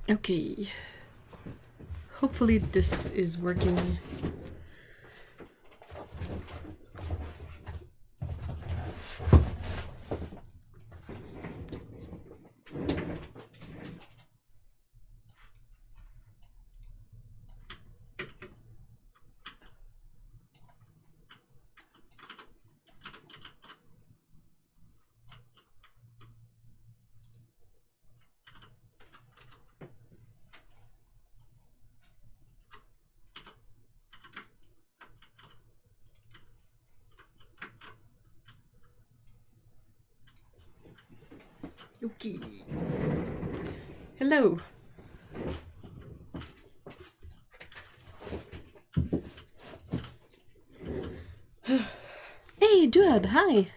Okay. Hopefully this is working. Okay. Hello. Hey, Duad, hi.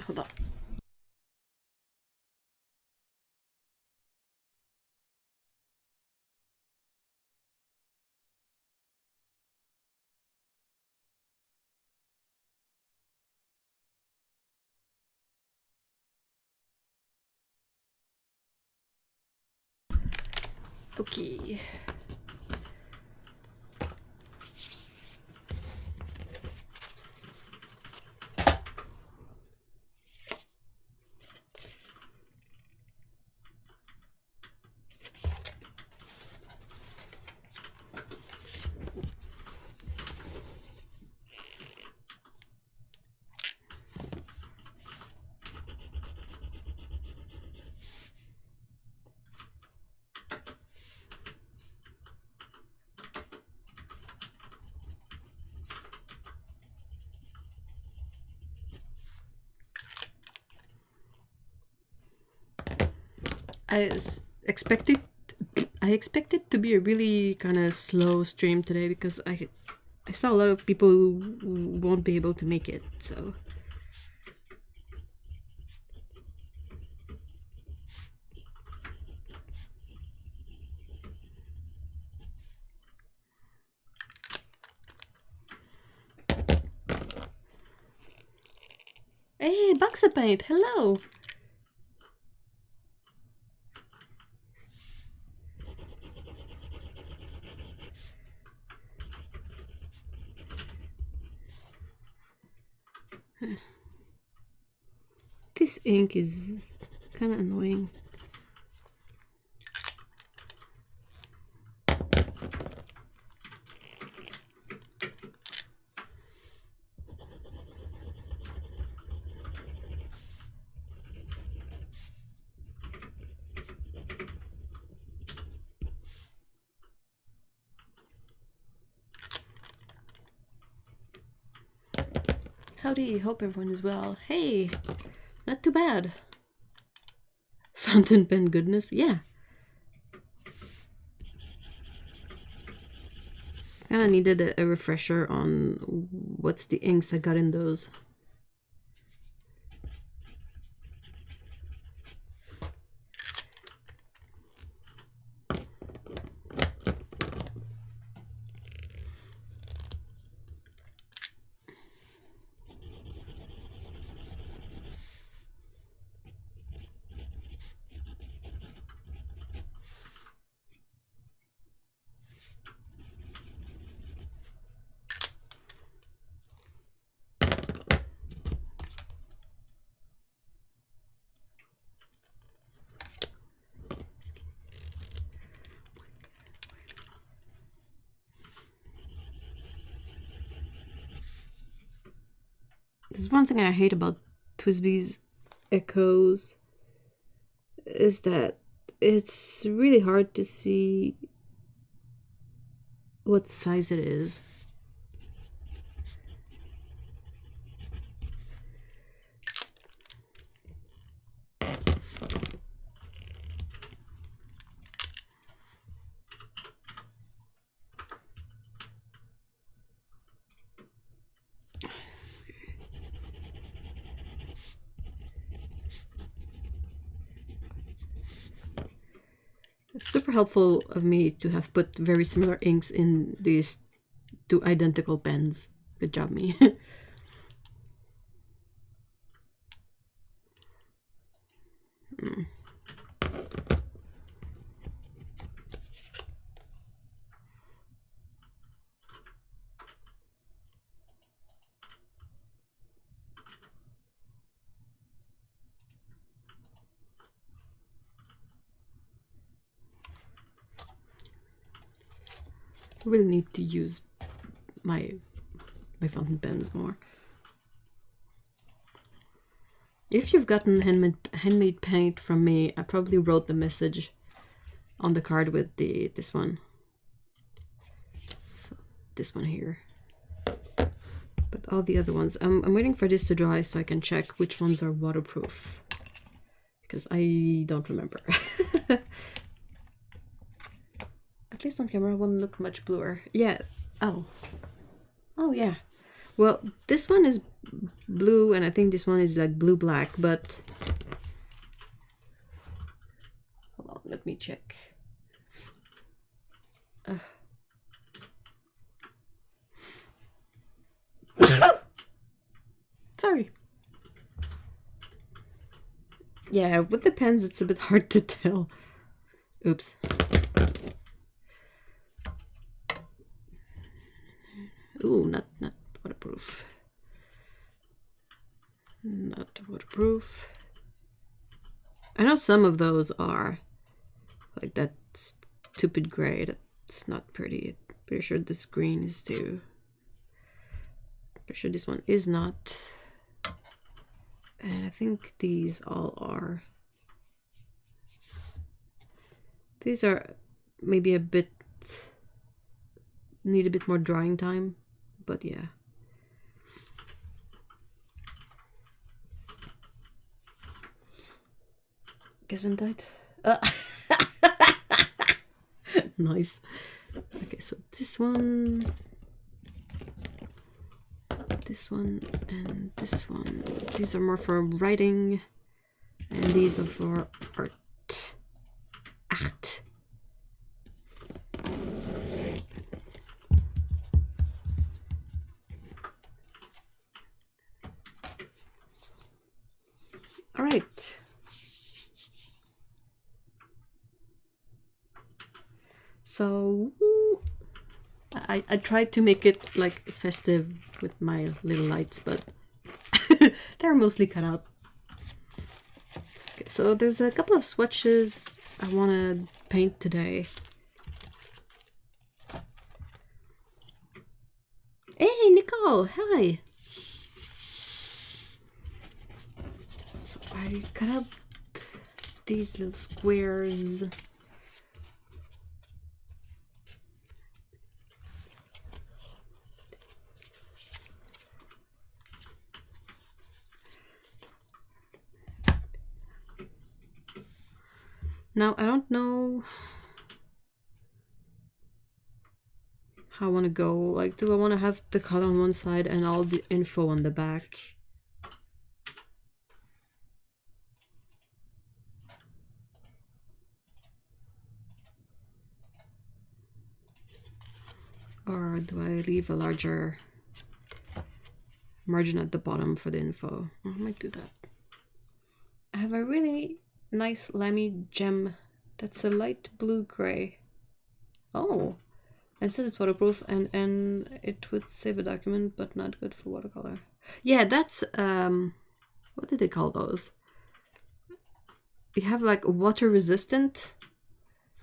Hold on. Okay. Expected I expect it to be a really kind of slow stream today because I saw a lot of people who won't be able to make it, so hey, Buxapaint, hello. This ink is kind of annoying. Howdy, hope everyone is well. Hey, not too bad. Fountain pen goodness, yeah. Kinda needed a refresher on what's the inks I got in those. There's one thing I hate about TWSBI's echoes is that it's really hard to see what size it is. It's super helpful of me to have put very similar inks in these two identical pens. Good job, me. Really need to use my fountain pens more. If you've gotten handmade paint from me, I probably wrote the message on the card with this one. So this one here. But all the other ones, I'm waiting for this to dry so I can check which ones are waterproof. Because I don't remember. At least on camera it won't look much bluer. Yeah. Oh. Oh yeah. Well, this one is blue and I think this one is like blue-black, but hold on, let me check. Sorry. Yeah, with the pens it's a bit hard to tell. Oops. Ooh, not waterproof. Not waterproof. I know some of those are like that stupid gray. That's not pretty. Pretty sure this green is too. Pretty sure this one is not. And I think these all are. These are maybe a bit, need a bit more drying time, but yeah. Gesundheit. Nice. Okay, so this one, and this one. These are more for writing, and these are for art. Art. All right. So I tried to make it like festive with my little lights, but they're mostly cut out. Okay, so there's a couple of swatches I want to paint today. Hey, Nicole! Hi! So I cut out these little squares. Now, I don't know how I want to go. Like, do I want to have the color on one side and all the info on the back? Or do I leave a larger margin at the bottom for the info? I might do that. I have a really nice lammy gem that's a light blue-gray. Oh, and it says it's waterproof and it would save a document, but not good for watercolor. Yeah, that's what do they call those? You have like water resistant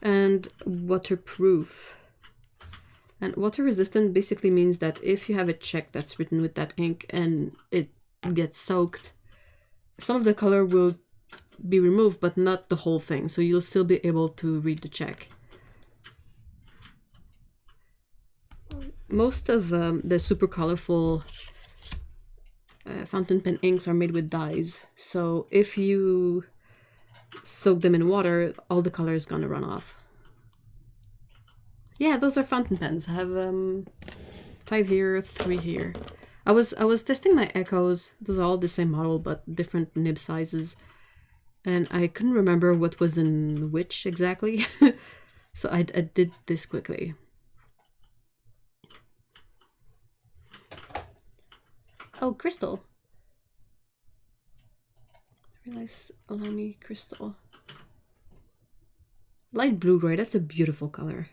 and waterproof. And water resistant basically means that if you have a check that's written with that ink and it gets soaked, some of the color will be removed, but not the whole thing. So you'll still be able to read the check. Most of the super colorful fountain pen inks are made with dyes. So if you soak them in water, all the color is gonna run off. Yeah, those are fountain pens. I have 5 here, 3 here. I was testing my Echoes. Those are all the same model, but different nib sizes. And I couldn't remember what was in which exactly. So I did this quickly. Oh, Crystal. Very nice lamy crystal. Light blue gray, that's a beautiful color.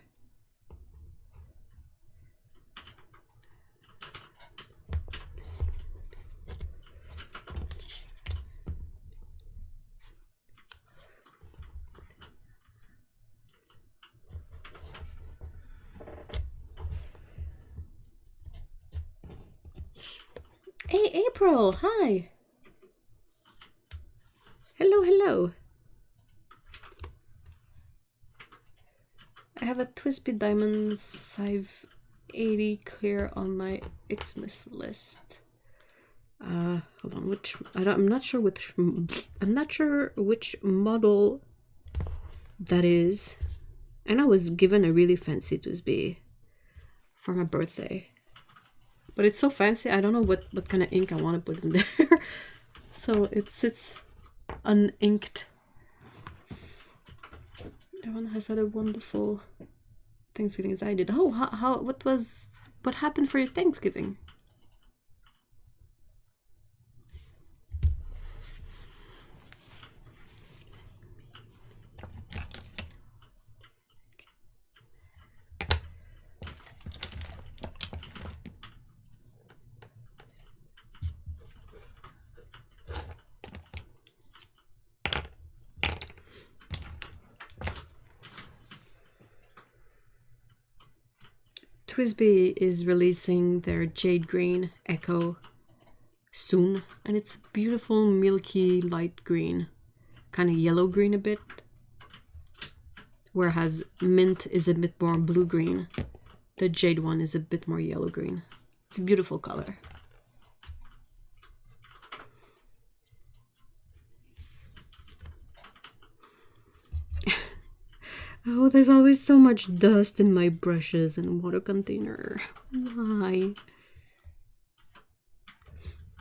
Hey, April, hi. Hello, hello. I have a Twisby Diamond 580 clear on my Xmas list. Hold on, I'm not sure which model that is. And I was given a really fancy Twisby for my birthday. But it's so fancy, I don't know what kind of ink I want to put in there. So it sits uninked. Everyone has had a wonderful Thanksgiving as I did. Oh, what happened for your Thanksgiving? Twisby is releasing their Jade Green Echo soon, and it's beautiful milky light green, kind of yellow green a bit, whereas Mint is a bit more blue green. The Jade one is a bit more yellow green. It's a beautiful color. Oh, there's always so much dust in my brushes and water container. Why?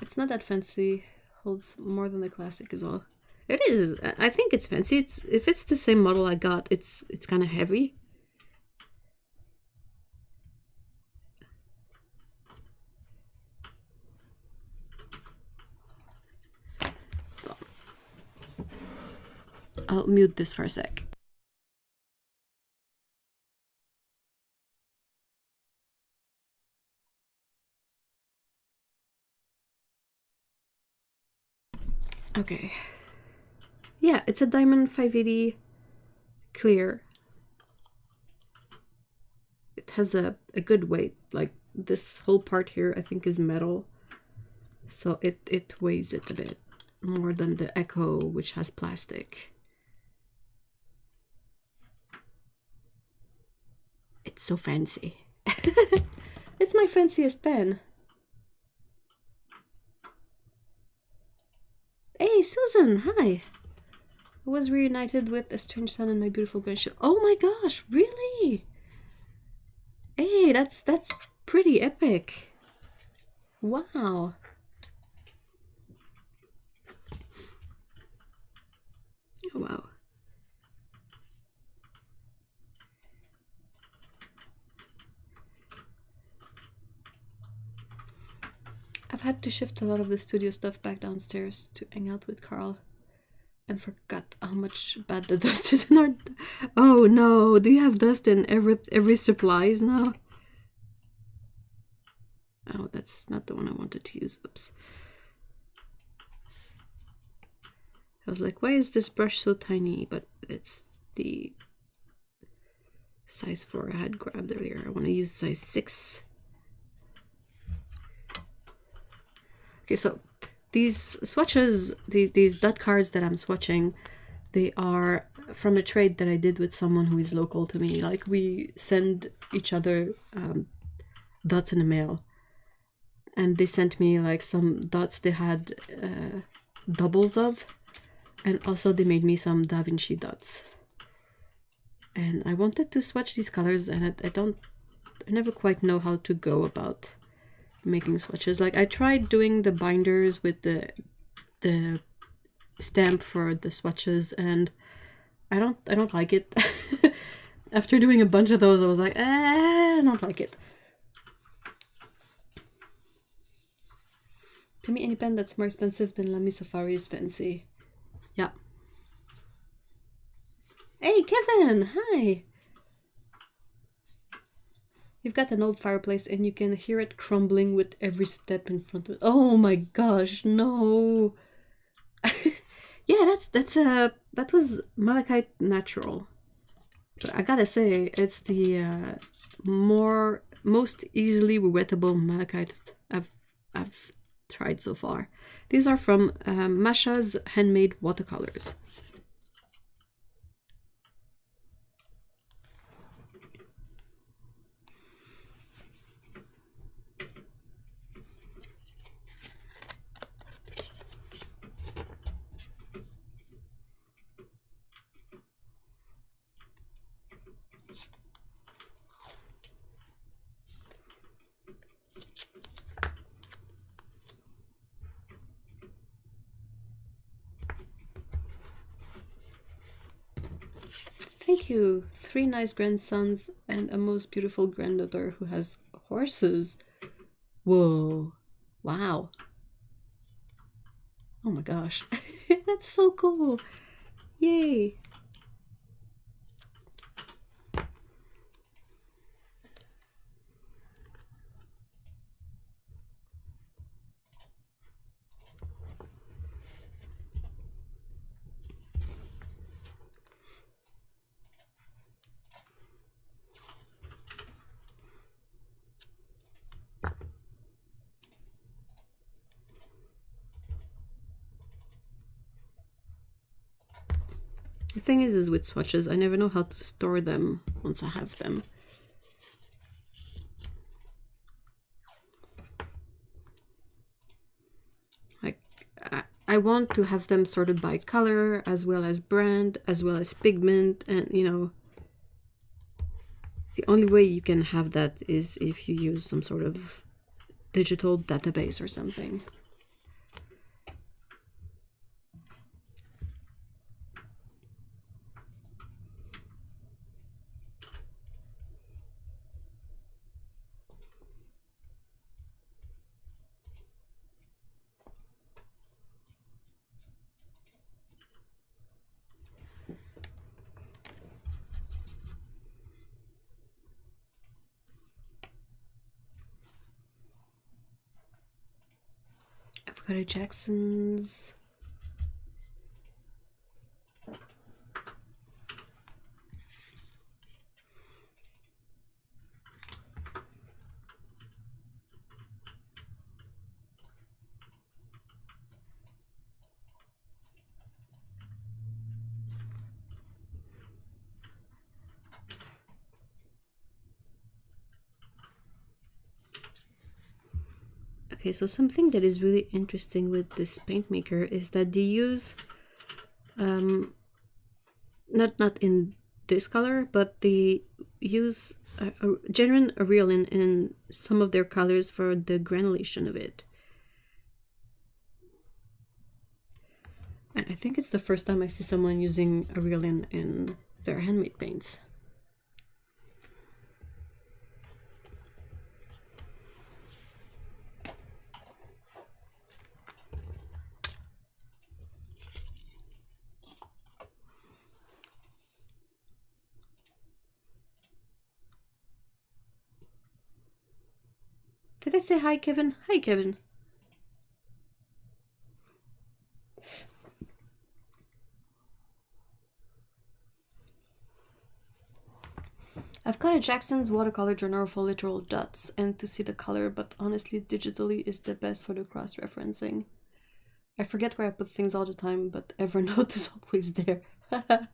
It's not that fancy. Holds more than the classic as well. It is. I think it's fancy. If it's the same model I got, it's kind of heavy. So, I'll mute this for a sec. Okay. Yeah, it's a Diamond 580 clear. It has a good weight. Like this whole part here I think is metal. So it weighs it a bit more than the Echo, which has plastic. It's so fancy. It's my fanciest pen. Hey, Susan, hi. I was reunited with a strange son and my beautiful grandchild. Oh my gosh, really? Hey, that's pretty epic. Wow. Oh, wow. I've had to shift a lot of the studio stuff back downstairs to hang out with Carl and forgot how much bad the dust is in our... Oh no, do you have dust in every supplies now? Oh, that's not the one I wanted to use. Oops. I was like, why is this brush so tiny? But it's the size 4 I had grabbed earlier. I want to use size 6. Okay, so these swatches, these dot cards that I'm swatching, they are from a trade that I did with someone who is local to me. Like, we send each other dots in the mail. And they sent me like some dots they had doubles of. And also they made me some Da Vinci dots. And I wanted to swatch these colors, and I never quite know how to go about making swatches. Like, I tried doing the binders with the stamp for the swatches, and I don't like it. After doing a bunch of those, I was like, I don't like it. To me, any pen that's more expensive than Lamy Safari is fancy. Hey, Kevin! Hi! You've got an old fireplace and you can hear it crumbling with every step in front of it. Oh my gosh, no! Yeah, that was malachite natural. But I gotta say, it's the most easily wettable malachite I've tried so far. These are from Masha's handmade watercolors. Thank you. 3 nice grandsons and a most beautiful granddaughter who has horses. Whoa. Wow. Oh my gosh. That's so cool. Yay. The thing is with swatches, I never know how to store them once I have them. Like, I want to have them sorted by color, as well as brand, as well as pigment, and you know, the only way you can have that is if you use some sort of digital database or something. I've got a Jackson's. Okay, so something that is really interesting with this paint maker is that they use not in this color, but they use a genuine Aureolin in some of their colors for the granulation of it. And I think it's the first time I see someone using Aureolin in their handmade paints. Did I say hi, Kevin? Hi, Kevin. I've got a Jackson's watercolor journal for literal dots and to see the color, but honestly, digitally is the best for the cross-referencing. I forget where I put things all the time, but Evernote is always there. I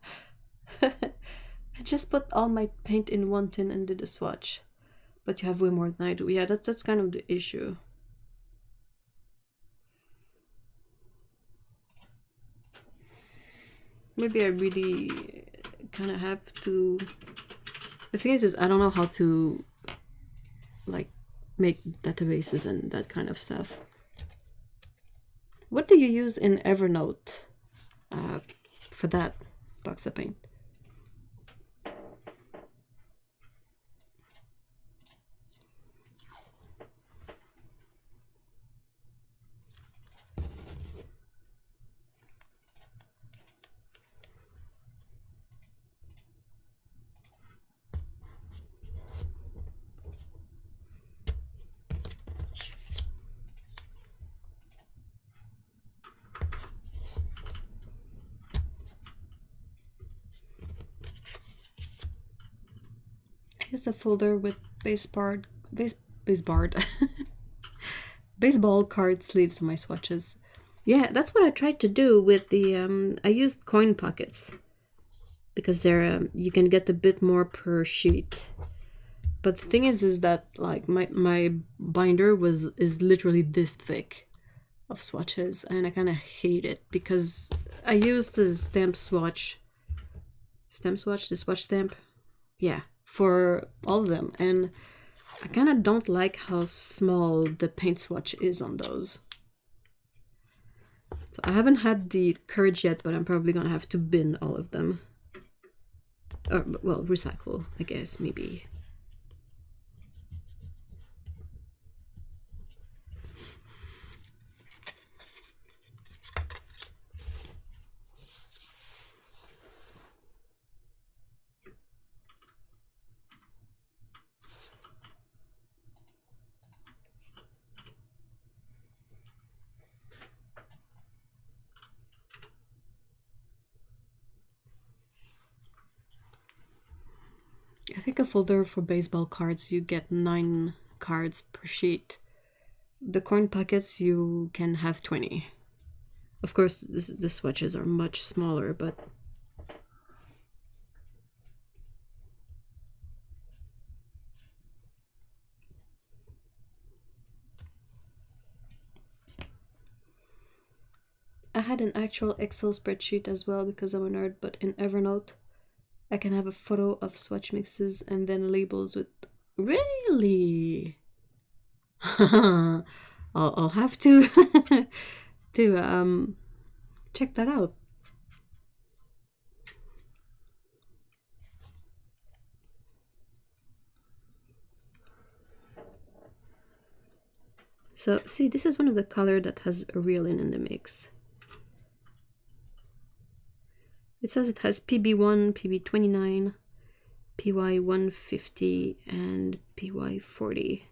just put all my paint in one tin and did a swatch. But you have way more than I do. Yeah, that's kind of the issue. Maybe I really kind of have to... The thing is I don't know how to like make databases and that kind of stuff. What do you use in Evernote for that box of paint? Here's a folder with baseball card sleeves on my swatches. Yeah, that's what I tried to do with the I used coin pockets because they're you can get a bit more per sheet. But the thing is that like my binder is literally this thick of swatches, and I kind of hate it because I used the the swatch stamp, yeah, for all of them, and I kind of don't like how small the paint swatch is on those. So I haven't had the courage yet, but I'm probably gonna have to bin all of them. Or, well, recycle, I guess, maybe. I think a folder for baseball cards, you get 9 cards per sheet. The coin pockets, you can have 20. Of course, the swatches are much smaller, but I had an actual Excel spreadsheet as well because I'm a nerd, but in Evernote, I can have a photo of swatch mixes and then labels with... Really? I'll have to to check that out. So see, this is one of the color that has a reelin in the mix. It says it has PB1, PB29, PY150, and PY40.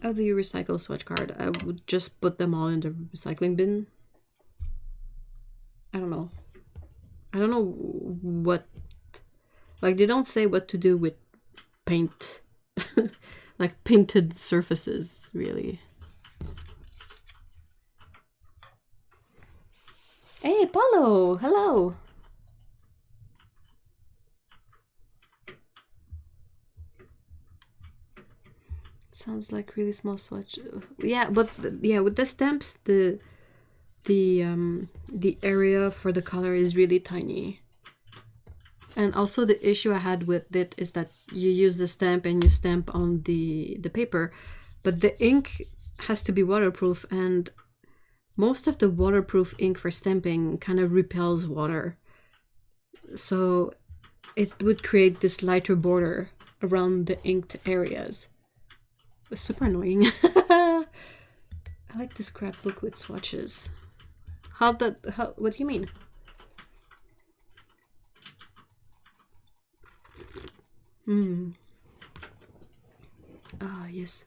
How do you recycle swatch card? I would just put them all in the recycling bin. I don't know. I don't know what... Like, they don't say what to do with paint. Like, painted surfaces, really. Hey, Paulo! Hello! Sounds like really small swatch. Yeah, but yeah, with the stamps, the area for the color is really tiny. And also the issue I had with it is that you use the stamp and you stamp on the paper, but the ink has to be waterproof, and most of the waterproof ink for stamping kind of repels water. So it would create this lighter border around the inked areas. It's super annoying. I like this scrapbook with swatches. What do you mean? Ah, yes.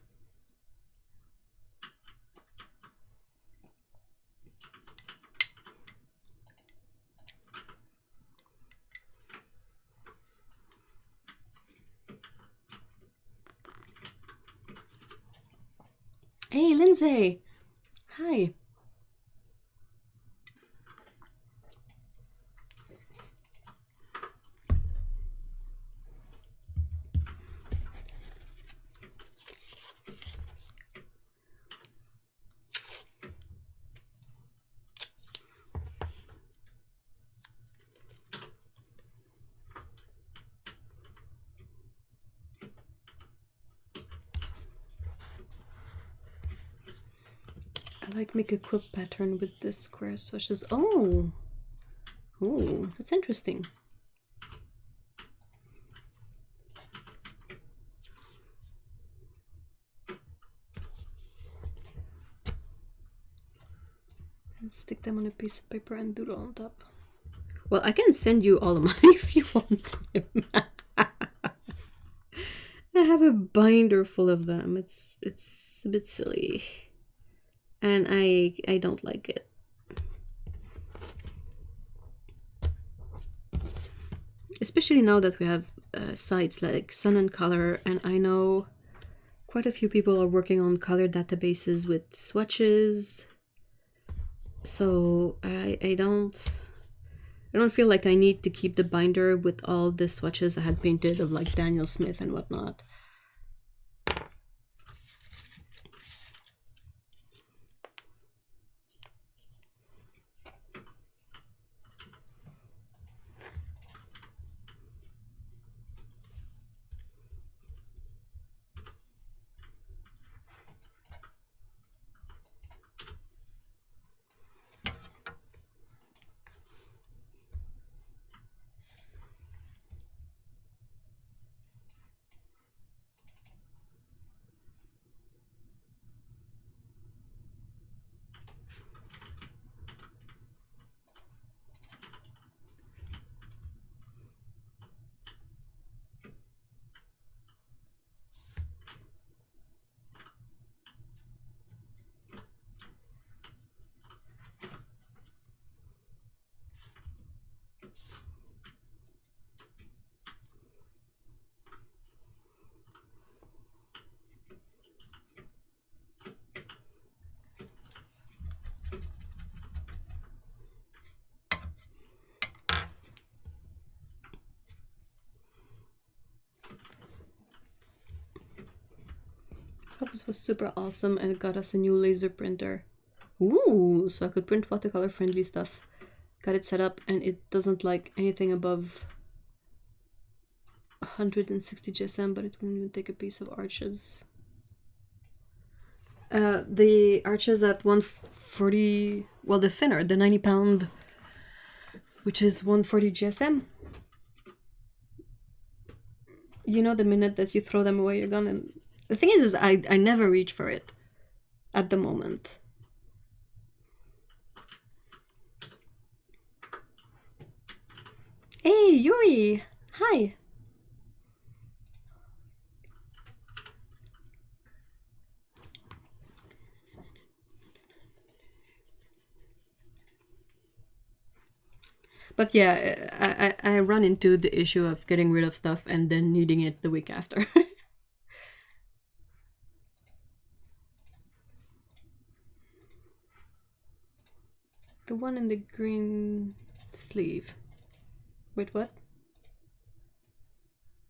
Hey, Lindsay. Hi. I like make a quilt pattern with this square swatches. Oh, that's interesting. And stick them on a piece of paper and doodle on top. Well, I can send you all of mine if you want them. I have a binder full of them. It's a bit silly. And I don't like it. Especially now that we have sites like Sun and Color, and I know quite a few people are working on color databases with swatches. So I don't feel like I need to keep the binder with all the swatches I had painted of like Daniel Smith and whatnot. This was super awesome and it got us a new laser printer. Ooh, so I could print watercolor friendly stuff. Got it set up and it doesn't like anything above 160 GSM, but it won't even take a piece of arches. The arches at 140, well, the thinner, the 90 pound, which is 140 GSM. You know, the minute that you throw them away, you're gone. And the thing is I never reach for it at the moment. Hey, Yuri! Hi! But yeah, I run into the issue of getting rid of stuff and then needing it the week after. The one in the green sleeve. Wait, what?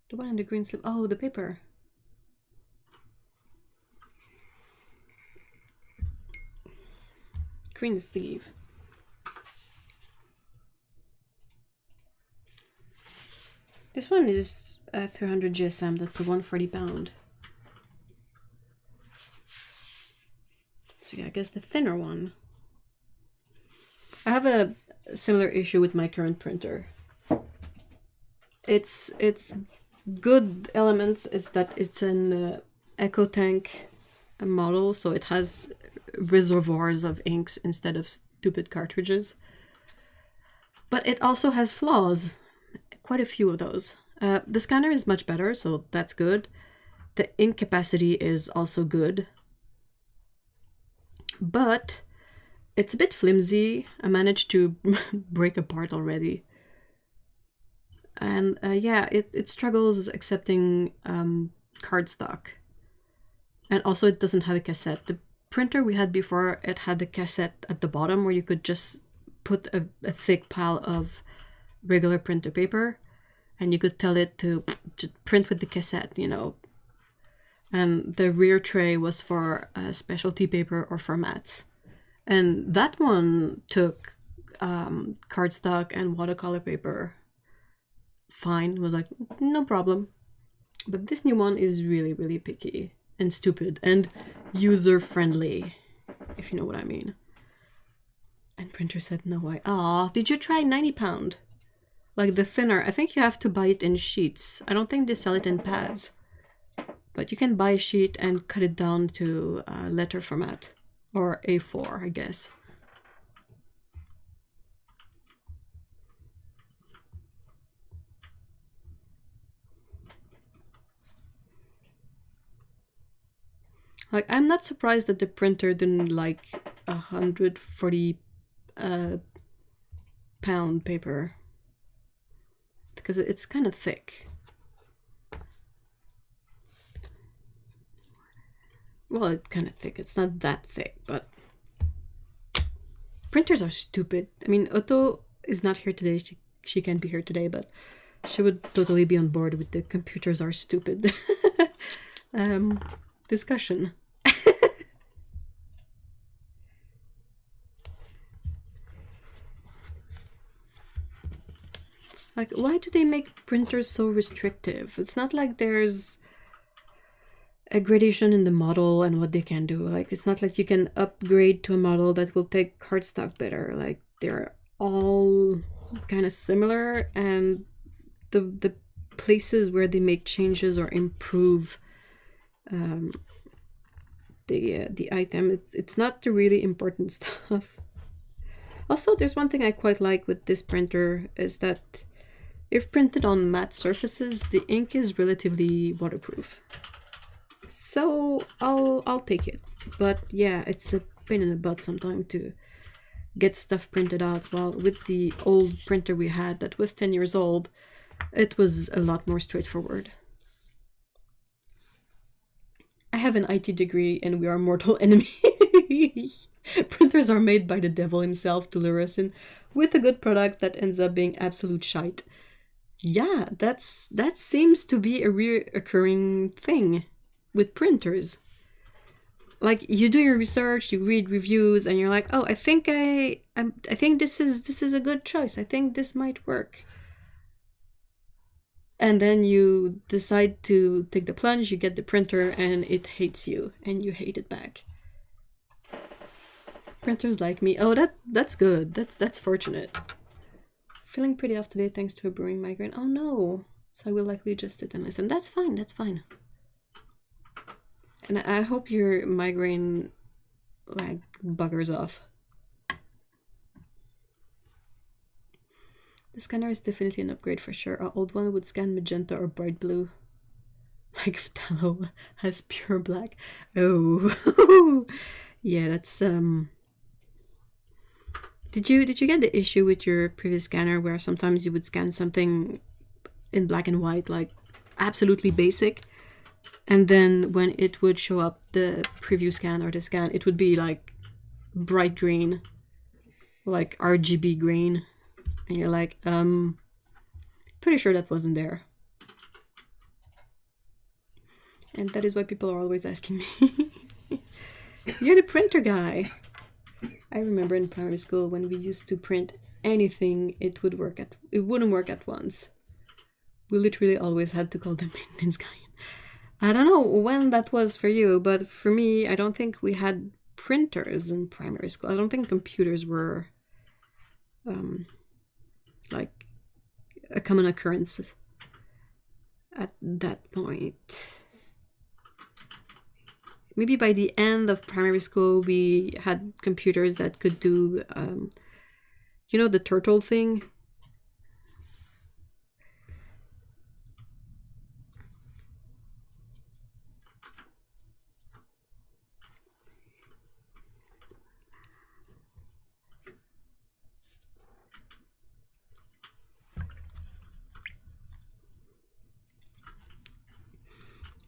The one in the green sleeve. Oh, the paper. Green sleeve. This one is 300 GSM. That's the 140 pound. So yeah, I guess the thinner one. I have a similar issue with my current printer. Its good elements is that it's an eco tank model, so it has reservoirs of inks instead of stupid cartridges. But it also has flaws, quite a few of those. The scanner is much better, so that's good. The ink capacity is also good. But it's a bit flimsy. I managed to break apart already. And yeah, it struggles accepting cardstock. And also it doesn't have a cassette. The printer we had before, it had a cassette at the bottom where you could just put a thick pile of regular printer paper and you could tell it to just print with the cassette, you know. And the rear tray was for specialty paper or for mats. And that one took cardstock and watercolor paper fine. It was like, no problem. But this new one is really, really picky and stupid and user-friendly, if you know what I mean. And printer said no way. Aw, did you try 90 pound? Like the thinner, I think you have to buy it in sheets. I don't think they sell it in pads. But you can buy a sheet and cut it down to letter format. Or A4, I guess. Like, I'm not surprised that the printer didn't like 140 pound paper, because it's kind of thick. Well, it's kind of thick. It's not that thick, but printers are stupid. I mean, Otto is not here today. She can't be here today, but she would totally be on board with the computers are stupid discussion. Like, why do they make printers so restrictive? It's not like there's a gradation in the model and what they can do. Like, it's not like you can upgrade to a model that will take cardstock better. Like, they're all kind of similar, and the places where they make changes or improve the item, it's not the really important stuff. Also, there's one thing I quite like with this printer is that if printed on matte surfaces, the ink is relatively waterproof. So I'll take it. But yeah, it's a pain in the butt sometimes to get stuff printed out. Well, with the old printer we had that was 10 years old, it was a lot more straightforward. I have an IT degree and we are mortal enemies. Printers are made by the devil himself to lure us in with a good product that ends up being absolute shite. Yeah, that seems to be a reoccurring thing with printers. Like, you do your research, you read reviews, and you're like, oh, I think this is a good choice. I think this might work. And then you decide to take the plunge, you get the printer, and it hates you, and you hate it back. Printers like me. Oh, that's good. That's fortunate. Feeling pretty off today thanks to a brewing migraine. Oh no. So I will likely just sit and listen. That's fine, that's fine. And I hope your migraine, like, buggers off. The scanner is definitely an upgrade for sure. Our old one would scan magenta or bright blue. Like Phthalo has pure black. Oh. Yeah, that's Did you get the issue with your previous scanner where sometimes you would scan something in black and white, like absolutely basic, and then when it would show up the preview scan or the scan, it would be like bright green, like RGB green, and you're like, pretty sure that wasn't there. And that is why people are always asking me. You're the printer guy. I remember in primary school when we used to print anything, it wouldn't work at once. We literally always had to call the maintenance guy. I don't know when that was for you, but for me, I don't think we had printers in primary school. I don't think computers were like a common occurrence at that point. Maybe by the end of primary school, we had computers that could do, you know, the turtle thing?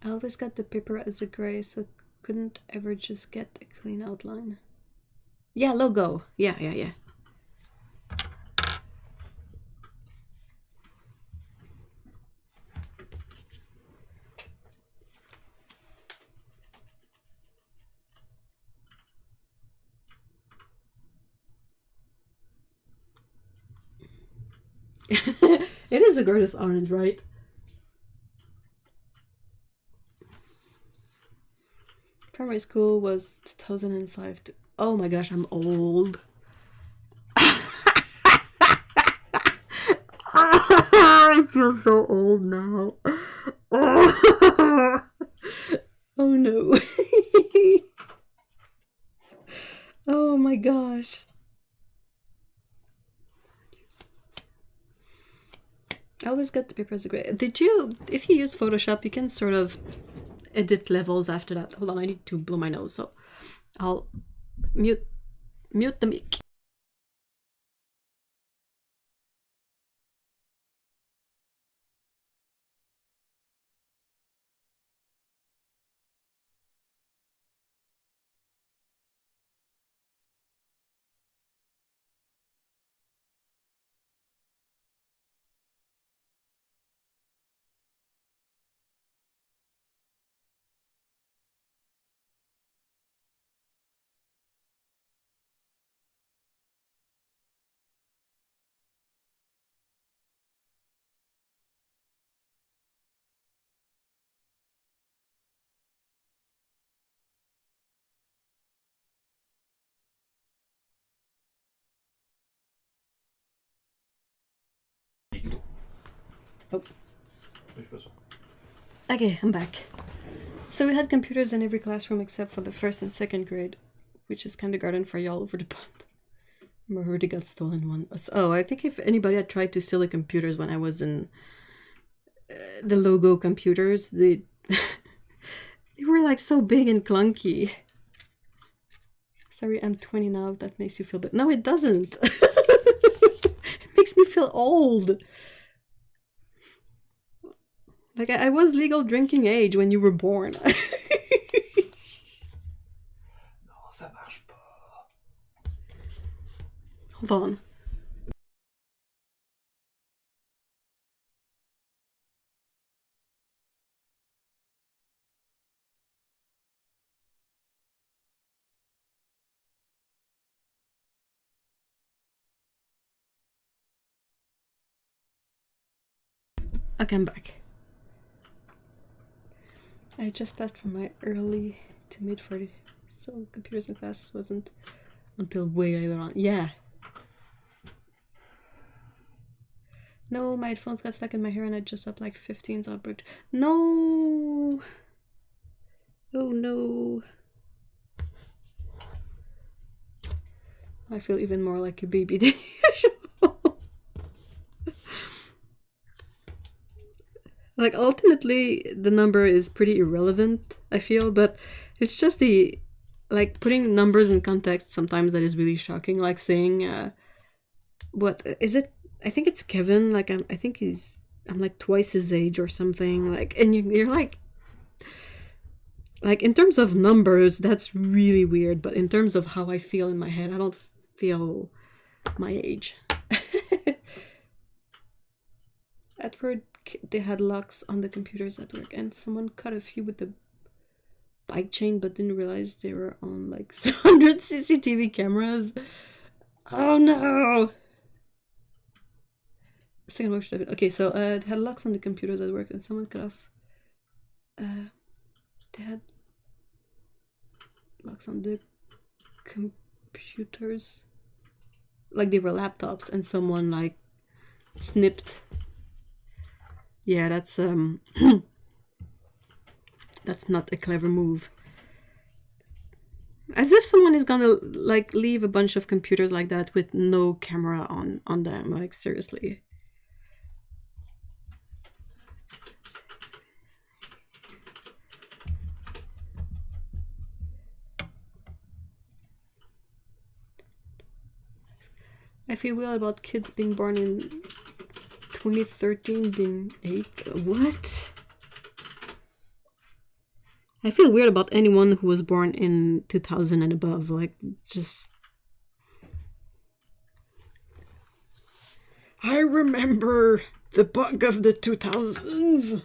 I always got the paper as a gray, so couldn't ever just get a clean outline. Yeah, logo. Yeah. It is a gorgeous orange, right? Primary school was 2005 to... Oh my gosh, I'm old. I feel so old now. Oh no. Oh my gosh. I always got the paper as a gray. Did you, if you use Photoshop, you can sort of edit levels after that. Hold on, I need to blow my nose, so I'll mute the mic. Oh. Okay, I'm back. So we had computers in every classroom except for the first and second grade, which is kindergarten for y'all over the pond. I already got stolen one. Oh, I think if anybody had tried to steal the computers when I was in the logo computers, they were like so big and clunky. Sorry, I'm 20 now. That makes you feel bad. No, it doesn't. It makes me feel old. Like, I was legal drinking age when you were born. Non, ça marche pas. Hold on. Okay, I'm back. I just passed from my early to mid 40s, so computers in class wasn't until way later on. Yeah. No, my headphones got stuck in my hair and I just up like 15, so I broke. No! Oh no. I feel even more like a baby than usual. Like, ultimately, the number is pretty irrelevant, I feel, but it's just the, like, putting numbers in context sometimes that is really shocking. Like saying, what is it? I think it's Kevin. Like, I think I'm like twice his age or something. Like, and you're like, in terms of numbers, that's really weird. But in terms of how I feel in my head, I don't feel my age. At work, they had locks on the computers at work, and someone cut a few with the bike chain, but didn't realize they were on like 100 CCTV cameras. Oh no! Second work should have been. Okay, so they had locks on the computers at work, and someone cut off. They had locks on the computers, like they were laptops, and someone like snipped. Yeah, that's that's not a clever move. As if someone is gonna like leave a bunch of computers like that with no camera on them. Like, seriously. I feel weird about kids being born in 2013 being 8. What? I feel weird about anyone who was born in 2000 and above. Like, just... I remember the bug of the 2000s.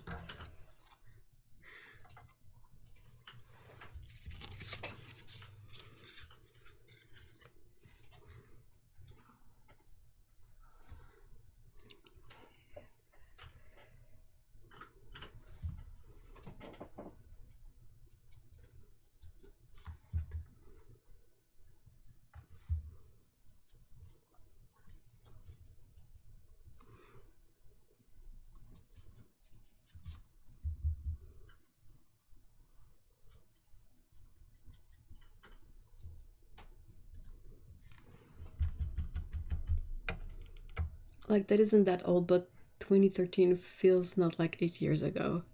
Like, that isn't that old, but 2013 feels not like 8 years ago.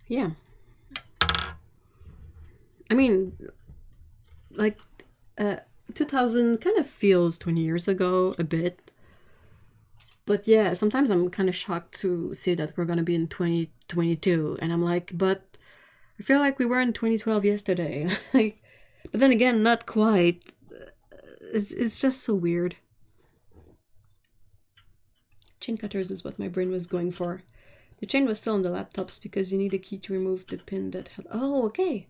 Yeah. I mean, like, 2000 kind of feels 20 years ago a bit. But yeah, sometimes I'm kind of shocked to see that we're gonna be in 2022, and I'm like, but I feel like we were in 2012 yesterday. Like, but then again, not quite. It's just so weird. Chain cutters is what my brain was going for. The chain was still on the laptops because you need a key to remove the pin that held. Oh, okay.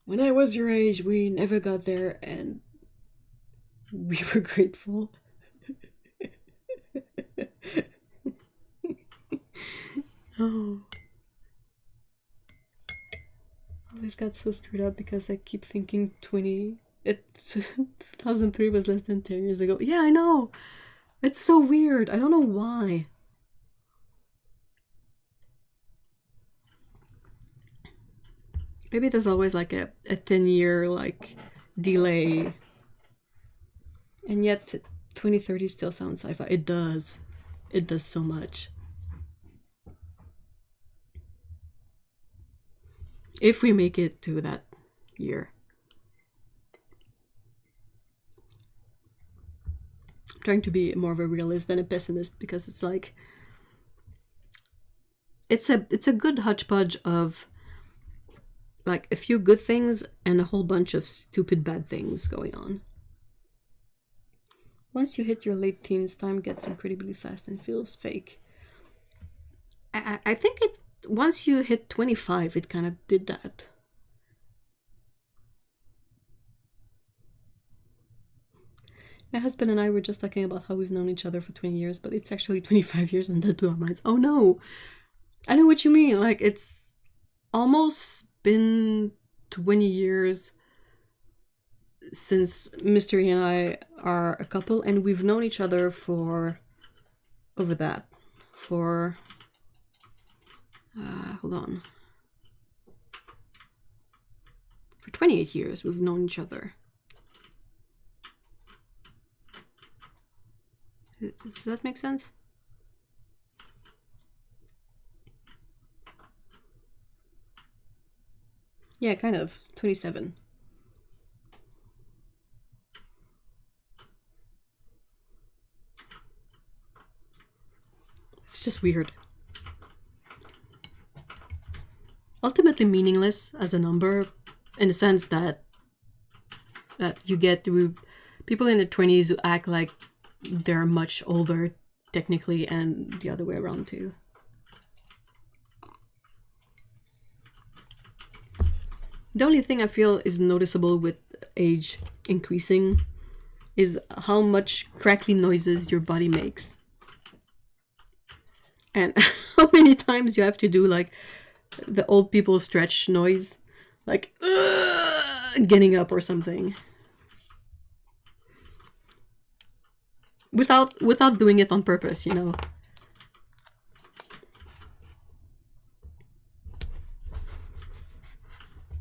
When I was your age, we never got there, and we were grateful. Oh. I always got so screwed up because I keep thinking 2003 was less than 10 years ago. Yeah, I know. It's so weird. I don't know why. Maybe there's always like a 10-year like delay. And yet 2030 still sounds sci-fi. It does. It does so much. If we make it to that year. I'm trying to be more of a realist than a pessimist because it's like it's a good hodgepodge of like a few good things and a whole bunch of stupid bad things going on. Once you hit your late teens, time gets incredibly fast and feels fake. I think it once you hit 25, it kind of did that. My husband and I were just talking about how we've known each other for 20 years, but it's actually 25 years, and that blew our minds. Oh no! I know what you mean. Like, it's almost been 20 years since Mystery and I are a couple, and we've known each other for over that. For hold on. For 28 years we've known each other. Does that make sense? Yeah, kind of. 27. It's just weird. Ultimately meaningless as a number, in the sense that you get people in their 20s who act like they're much older technically, and the other way around too. The only thing I feel is noticeable with age increasing is how much crackly noises your body makes. And how many times you have to do like the old people stretch noise, like getting up or something, without doing it on purpose, you know.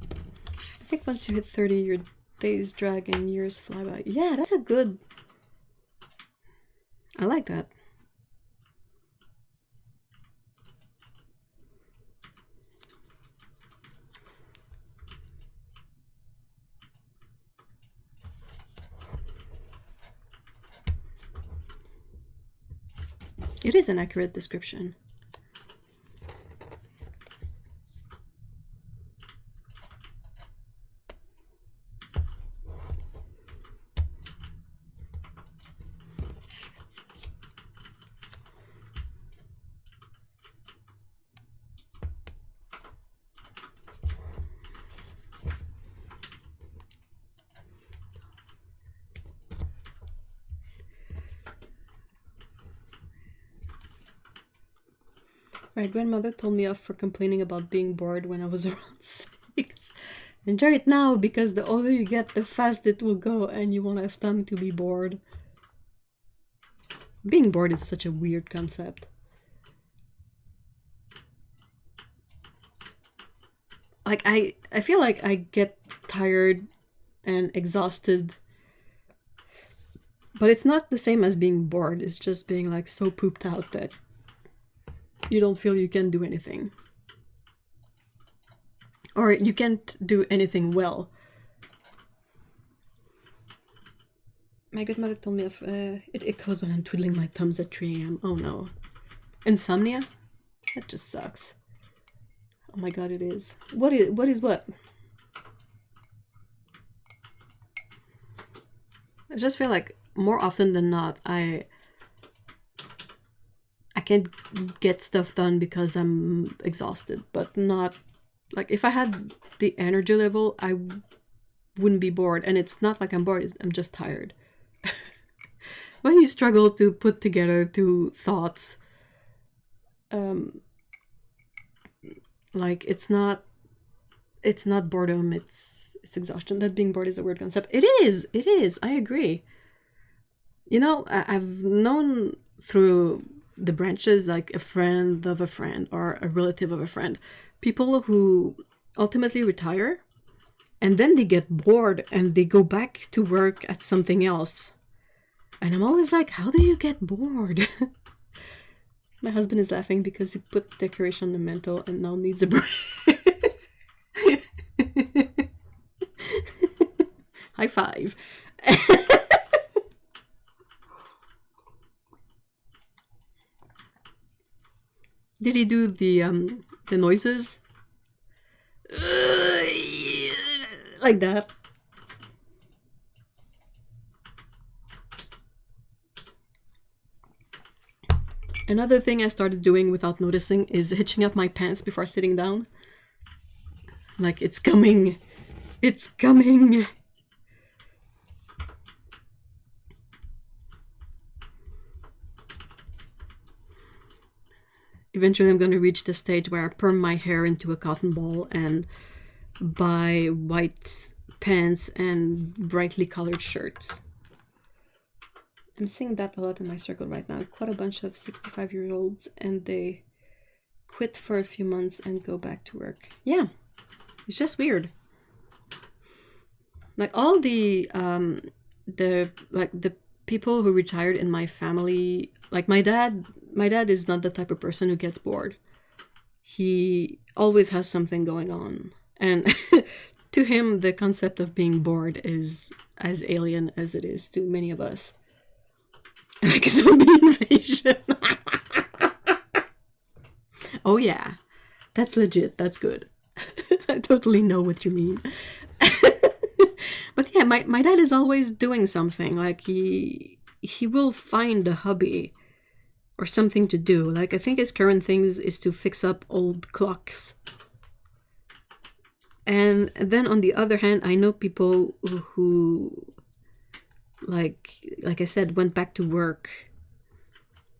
I think once you hit 30, your days drag and years fly by. Yeah, that's a good. I like that. It is an accurate description. My grandmother told me off for complaining about being bored when I was around 6. Enjoy it now, because the older you get, the faster it will go, and you won't have time to be bored. Being bored is such a weird concept. Like, I feel like I get tired and exhausted, but it's not the same as being bored. It's just being like so pooped out that you don't feel you can do anything. Or you can't do anything well. My grandmother told me of it echoes when I'm twiddling my thumbs at 3 a.m. Oh no. Insomnia? That just sucks. Oh my god, it is. What is what? I just feel like more often than not, I can't get stuff done because I'm exhausted, but not like if I had the energy level, I wouldn't be bored. And it's not like I'm bored, I'm just tired. When you struggle to put together two thoughts, like it's not boredom, it's exhaustion. That being bored is a weird concept. It is, I agree. You know, I've known through the branches, like a friend of a friend or a relative of a friend, people who ultimately retire and then they get bored and they go back to work at something else. And I'm always like, how do you get bored? My husband is laughing because he put decoration on the mantle and now needs a break. High five. Did he do the noises? Like that. Another thing I started doing without noticing is hitching up my pants before sitting down. Like, it's coming. It's coming. Eventually I'm going to reach the stage where I perm my hair into a cotton ball and buy white pants and brightly colored shirts. I'm seeing that a lot in my circle right now. Quite a bunch of 65-year-olds, and they quit for a few months and go back to work. Yeah, it's just weird. Like all the people who retired in my family, like my dad is not the type of person who gets bored. He always has something going on, and to him the concept of being bored is as alien as it is to many of us. Like a zombie invasion. Oh yeah, that's legit. That's good. I totally know what you mean. But yeah, my dad is always doing something. Like he will find a hobby or something to do. Like I think his current thing is to fix up old clocks. And then on the other hand, I know people who like I said, went back to work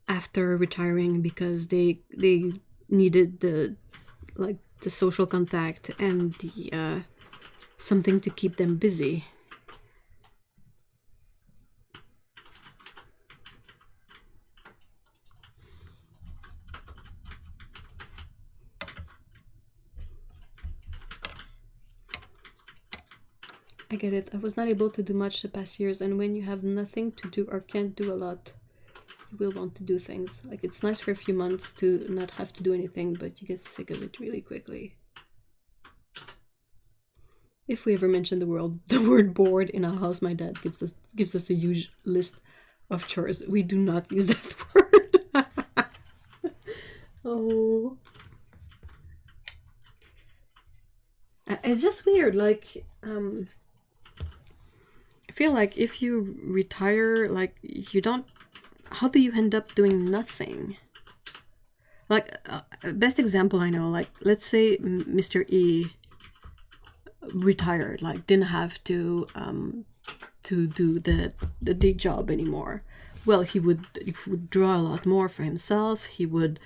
after retiring because they needed the social contact and the something to keep them busy. I get it. I was not able to do much the past years, and when you have nothing to do or can't do a lot, you will want to do things. Like, it's nice for a few months to not have to do anything, but you get sick of it really quickly. If we ever mention the word bored in our house, my dad gives us a huge list of chores. We do not use that word. Oh. It's just weird, like, I feel like if you retire, like, you don't... How do you end up doing nothing? Like, best example I know, like, let's say Mr. E retired, like, didn't have to do the day job anymore. Well, he would draw a lot more for himself. He would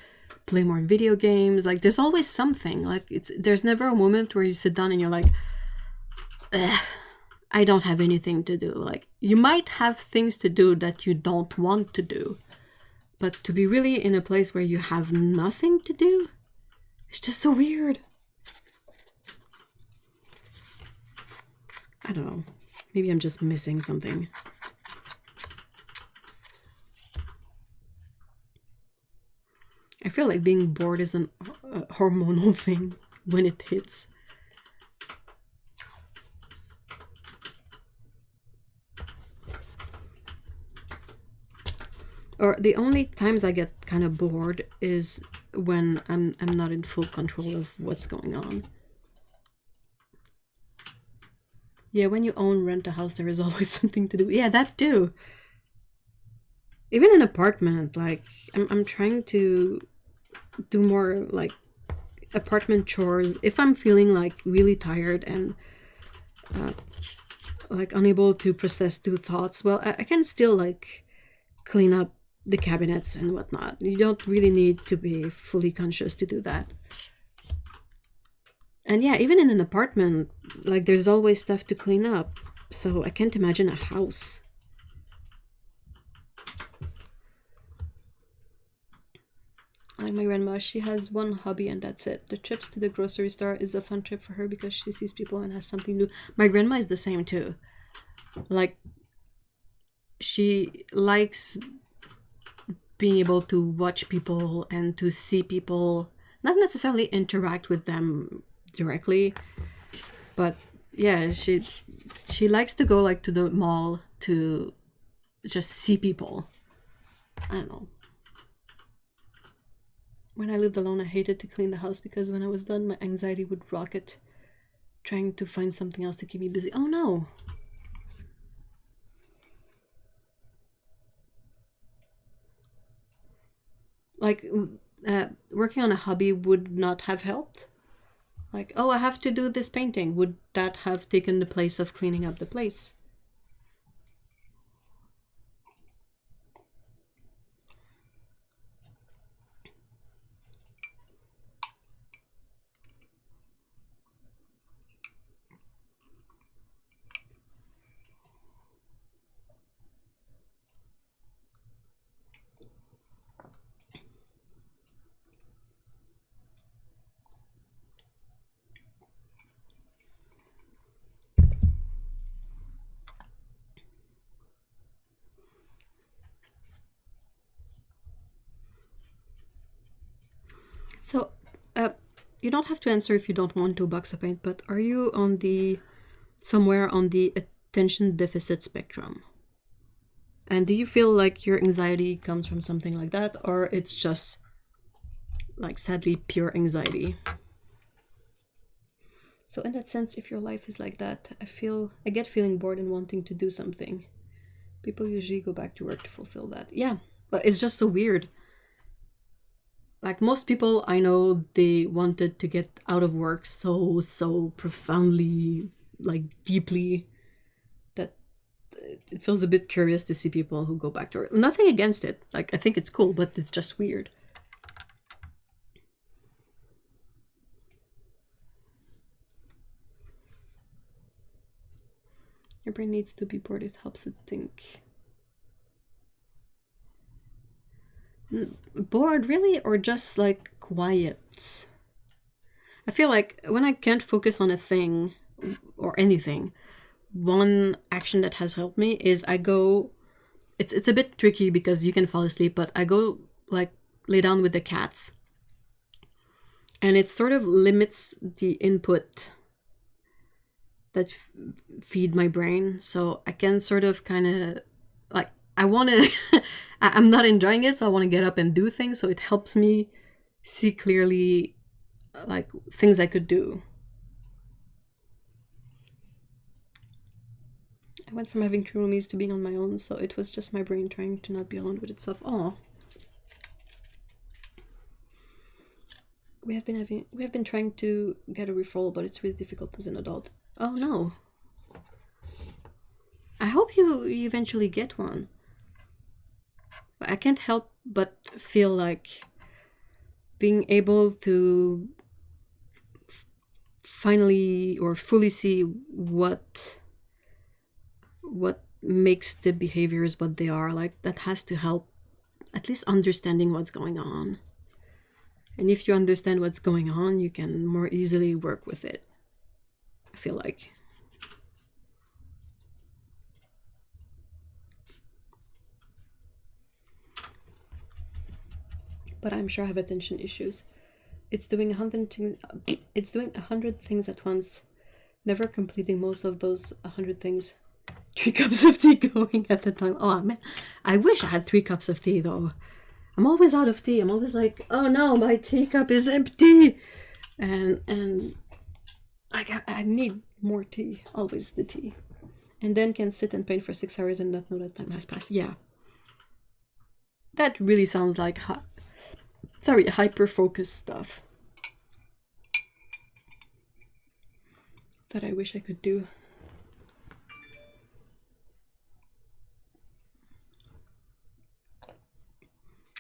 play more video games. Like, there's always something. Like, there's never a moment where you sit down and you're like, I don't have anything to do. Like, you might have things to do that you don't want to do, but to be really in a place where you have nothing to do, it's just so weird. I don't know. Maybe I'm just missing something. I feel like being bored is a hormonal thing when it hits. Or the only times I get kind of bored is when I'm not in full control of what's going on. Yeah, when you rent a house, there is always something to do. Yeah, that too. Even an apartment, like I'm trying to do more like apartment chores if I'm feeling like really tired and like unable to process two thoughts. Well, I can still like clean up the cabinets and whatnot. You don't really need to be fully conscious to do that. And yeah, even in an apartment, like there's always stuff to clean up. So I can't imagine a house. Like my grandma, she has one hobby and that's it. The trips to the grocery store is a fun trip for her because she sees people and has something to do. My grandma is the same too. Like, she likes being able to watch people and to see people, not necessarily interact with them directly, but yeah, she likes to go like to the mall to just see people. I don't know. When I lived alone, I hated to clean the house because when I was done, my anxiety would rocket, trying to find something else to keep me busy. Oh no! Like, working on a hobby would not have helped. Like, oh, I have to do this painting. Would that have taken the place of cleaning up the place? So, you don't have to answer if you don't want to, box of paint, but are you on the somewhere on the attention deficit spectrum? And do you feel like your anxiety comes from something like that, or it's just like sadly pure anxiety? So in that sense, if your life is like that, I get feeling bored and wanting to do something. People usually go back to work to fulfill that. Yeah, but it's just so weird. Like most people I know, they wanted to get out of work so profoundly, like deeply, that it feels a bit curious to see people who go back to work. Nothing against it. Like, I think it's cool, but it's just weird. Your brain needs to be bored. It helps it think. Bored, really? Or just like quiet? I feel like when I can't focus on a thing or anything, one action that has helped me is I go, it's a bit tricky because you can fall asleep, but I go like lay down with the cats. And it sort of limits the input that feed my brain. So I can sort of kind of like, I want to, I'm not enjoying it, so I want to get up and do things. So it helps me see clearly like things I could do. I went from having two roomies to being on my own, so it was just my brain trying to not be alone with itself. Oh. We have been trying to get a referral, but it's really difficult as an adult. Oh no. I hope you eventually get one. But I can't help but feel like being able to finally or fully see what makes the behaviors what they are, like that has to help at least understanding what's going on. And if you understand what's going on, you can more easily work with it, I feel like. But I'm sure I have attention issues. It's doing 100 things at once, never completing most of those 100 things. 3 cups of tea going at the time. Oh man, I wish I had 3 cups of tea though. I'm always out of tea. I'm always like, oh no, my teacup is empty, and I need more tea. Always the tea, and then can sit and paint for 6 hours and not know that time has passed. Yeah, that really sounds like hyper focus stuff that I wish I could do.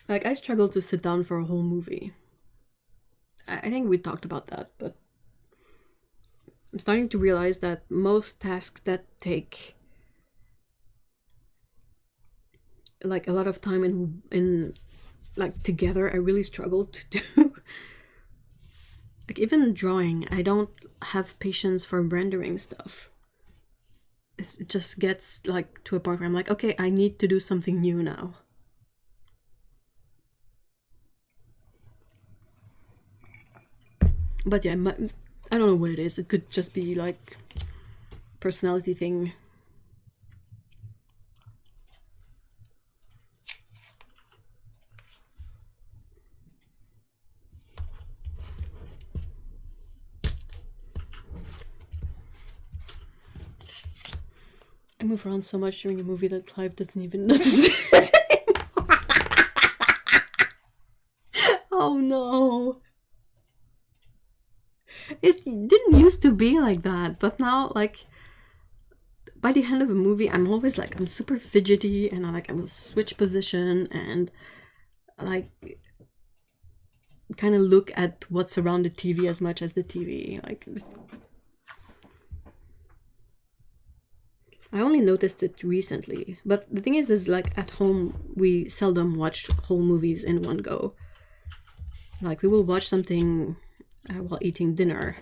Like, I struggle to sit down for a whole movie. I think we talked about that, but I'm starting to realize that most tasks that take like a lot of time in like together, I really struggle to do. Like even drawing, I don't have patience for rendering stuff. It just gets like to a point where I'm like, okay, I need to do something new now. But yeah, I don't know what it is. It could just be like personality thing. I move around so much during a movie that Clive doesn't even notice it. Oh no. It didn't used to be like that, but now, like, by the end of a movie, I'm always like, I'm super fidgety, and I will switch position and like kind of look at what's around the TV as much as the TV. Like, I only noticed it recently, but the thing is like at home we seldom watch whole movies in one go. Like, we will watch something while eating dinner.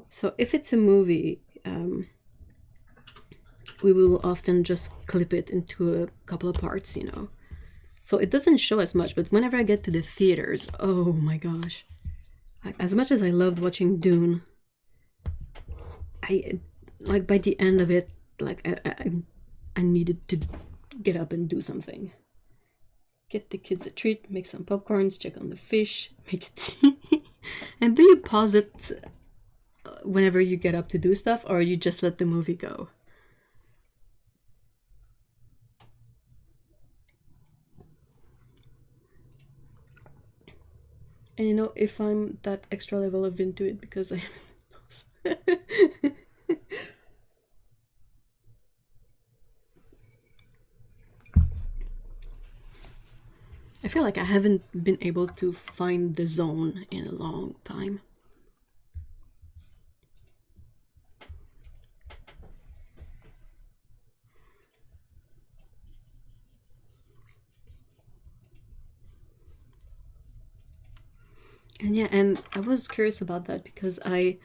So if it's a movie, we will often just clip it into a couple of parts, you know. So it doesn't show as much, but whenever I get to the theaters, oh my gosh. Like, as much as I loved watching Dune, I like by the end of it, like I needed to get up and do something. Get the kids a treat, make some popcorns, check on the fish, make a tea. And do you pause it whenever you get up to do stuff, or you just let the movie go? And you know, if I'm that extra level of into it because I haven't. I feel like I haven't been able to find the zone in a long time. And yeah, and I was curious about that because I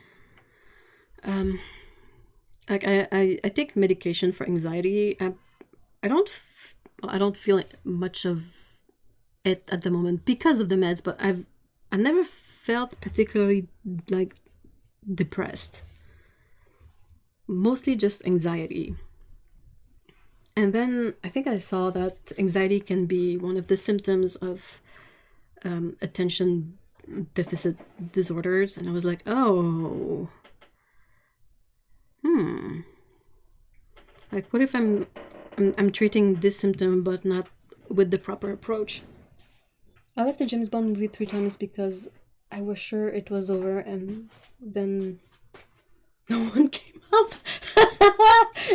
take medication for anxiety. I don't feel much of it at the moment because of the meds, but I never felt particularly like depressed. Mostly just anxiety. And then I think I saw that anxiety can be one of the symptoms of attention deficit disorders, and I was like, oh, like, what if I'm treating this symptom but not with the proper approach? I left the James Bond movie 3 times because I was sure it was over, and then no one came out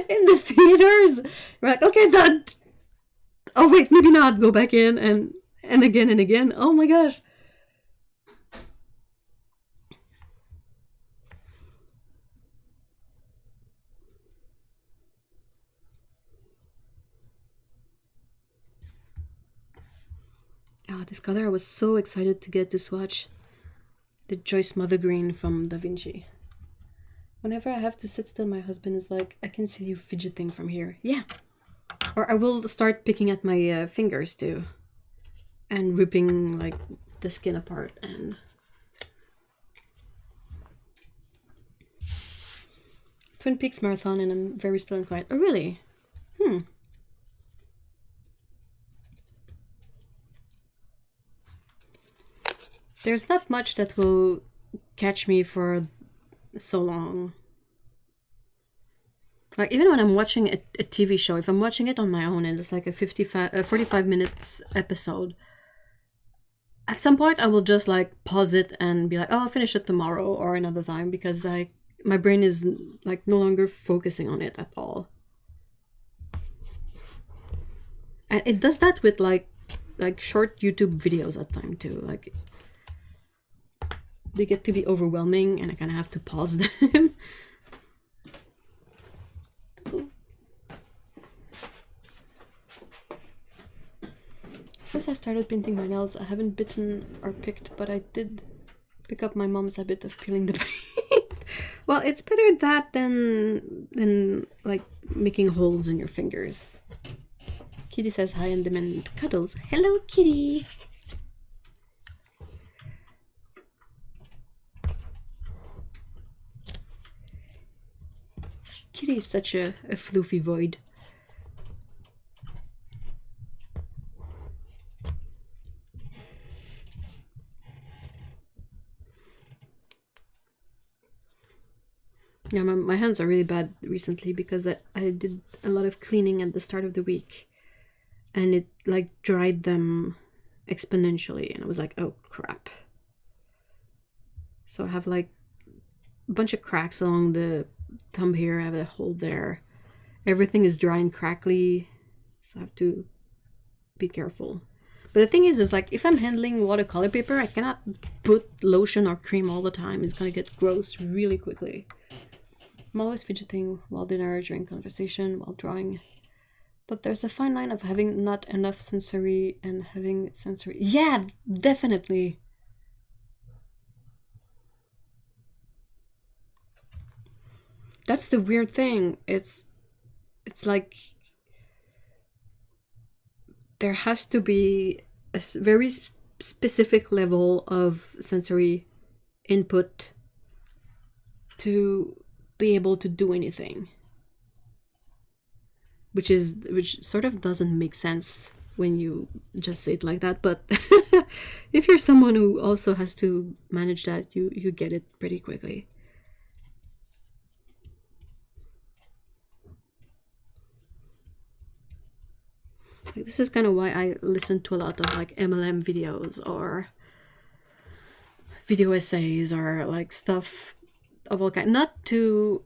in the theaters. We're like, okay, that. Oh wait, maybe not. Go back in and again and again. Oh my gosh. Oh, this color, I was so excited to get this watch. The Joyce Mother Green from Da Vinci. Whenever I have to sit still, my husband is like, I can see you fidgeting from here. Yeah. Or I will start picking at my fingers too. And ripping like the skin apart and Twin Peaks marathon and I'm very still and quiet. Oh, really? There's not much that will catch me for so long. Like, even when I'm watching a TV show, if I'm watching it on my own and it's like a 45 minutes episode, at some point I will just like pause it and be like, oh, I'll finish it tomorrow or another time, because my brain is like no longer focusing on it at all. And it does that with like short YouTube videos at time too. Like, they get to be overwhelming and I kind of have to pause them. Since I started painting my nails, I haven't bitten or picked, but I did pick up my mom's habit of peeling the paint. Well, it's better that than like making holes in your fingers. Kitty says hi and demand cuddles. Hello, Kitty. Kitty is such a floofy void. Yeah, my hands are really bad recently because I did a lot of cleaning at the start of the week. And it like dried them exponentially. And I was like, oh crap. So I have like a bunch of cracks along the thumb here. I have a hole there. Everything is dry and crackly. So I have to be careful. But the thing is like, if I'm handling watercolor paper, I cannot put lotion or cream all the time. It's gonna get gross really quickly. I'm always fidgeting while dinner, during conversation, while drawing. But there's a fine line of having not enough sensory and having sensory. Yeah, definitely. That's the weird thing. It's like there has to be a very specific level of sensory input to be able to do anything, which sort of doesn't make sense when you just say it like that, but if you're someone who also has to manage that, you get it pretty quickly. Like, this is kind of why I listen to a lot of like MLM videos or video essays or like stuff of all kinds. Not to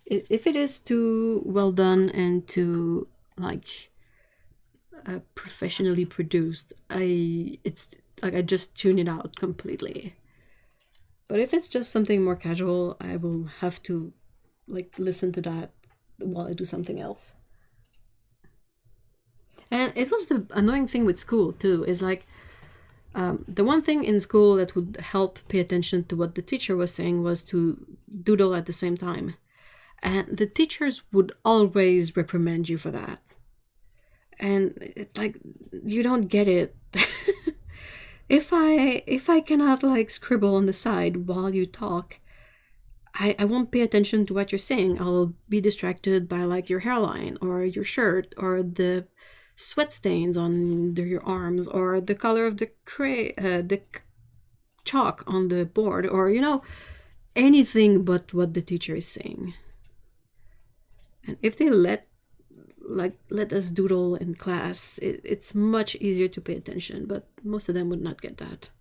if it is too well done and too like professionally produced, it's like I just tune it out completely. But if it's just something more casual, I will have to like listen to that while I do something else. And it was the annoying thing with school too, is like the one thing in school that would help pay attention to what the teacher was saying was to doodle at the same time. And the teachers would always reprimand you for that. And it's like, you don't get it. If I cannot like scribble on the side while you talk, I won't pay attention to what you're saying. I'll be distracted by like your hairline or your shirt or the sweat stains on your arms or the color of the chalk on the board, or anything but what the teacher is saying. And if they let us doodle in class, it's much easier to pay attention, but most of them would not get that.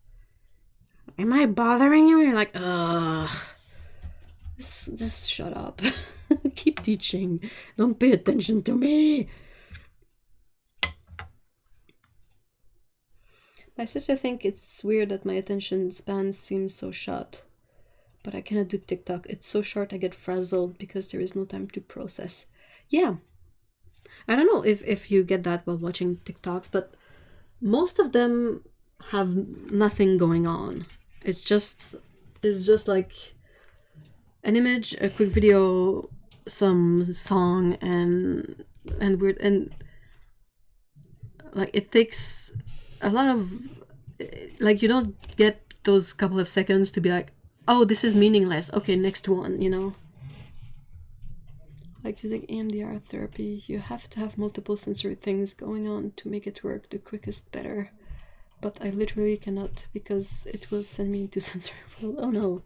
Am I bothering you? You're like, ugh, just shut up. Keep teaching. Don't pay attention to me. My sister thinks it's weird that my attention span seems so short, but I cannot do TikTok. It's so short I get frazzled because there is no time to process. Yeah. I don't know if you get that while watching TikToks, but most of them have nothing going on. It's just like an image, a quick video, some song, and weird, and like it takes a lot of, like, you don't get those couple of seconds to be like, oh, this is meaningless. Okay, next one, Like using EMDR therapy, you have to have multiple sensory things going on to make it work the quickest better. But I literally cannot because it will send me into sensory overload. Oh no.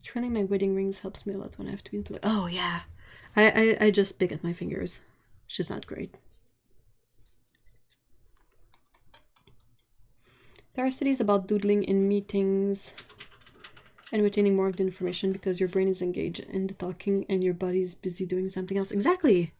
Twirling my wedding rings helps me a lot when I have to be into like, oh yeah. I just pick at my fingers. Which is not great. There are studies about doodling in meetings and retaining more of the information because your brain is engaged in the talking and your body is busy doing something else. Exactly.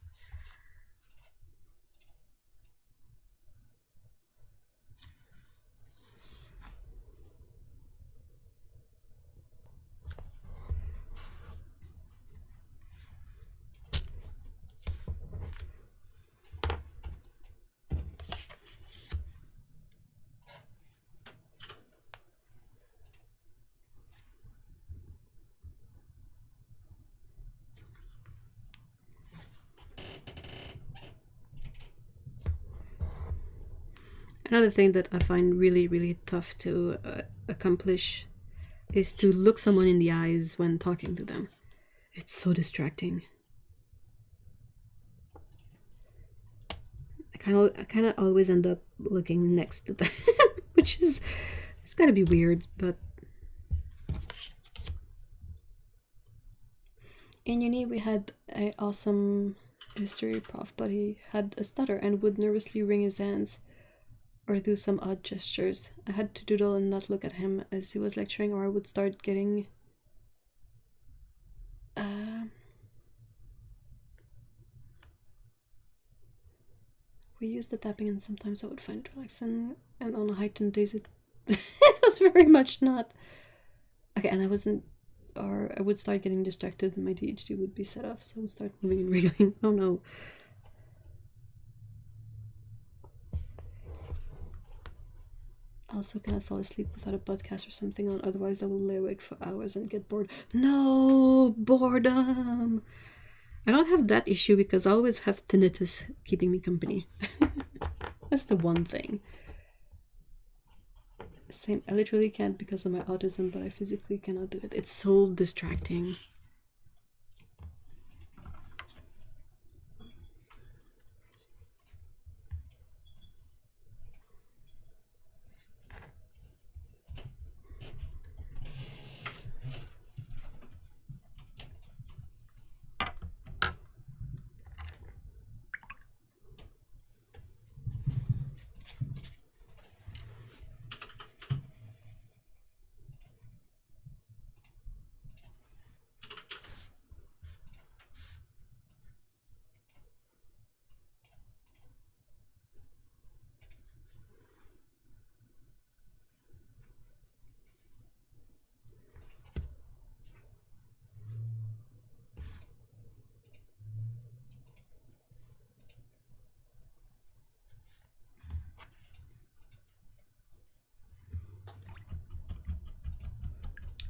Another thing that I find really, really tough to accomplish is to look someone in the eyes when talking to them. It's so distracting. I kind of always end up looking next to them, which is, it's gotta be weird, but in uni we had an awesome history prof, but he had a stutter and would nervously wring his hands or do some odd gestures. I had to doodle and not look at him as he was lecturing, or I would start getting we used the tapping and sometimes I would find it relaxing, and on heightened days it it was very much not. Okay, and I would start getting distracted and my DHD would be set off, so I would start moving and wriggling. Oh no. I also cannot fall asleep without a podcast or something on, otherwise I will lay awake for hours and get bored. No! Boredom! I don't have that issue because I always have tinnitus keeping me company. That's the one thing. Same, I literally can't because of my autism, but I physically cannot do it. It's so distracting.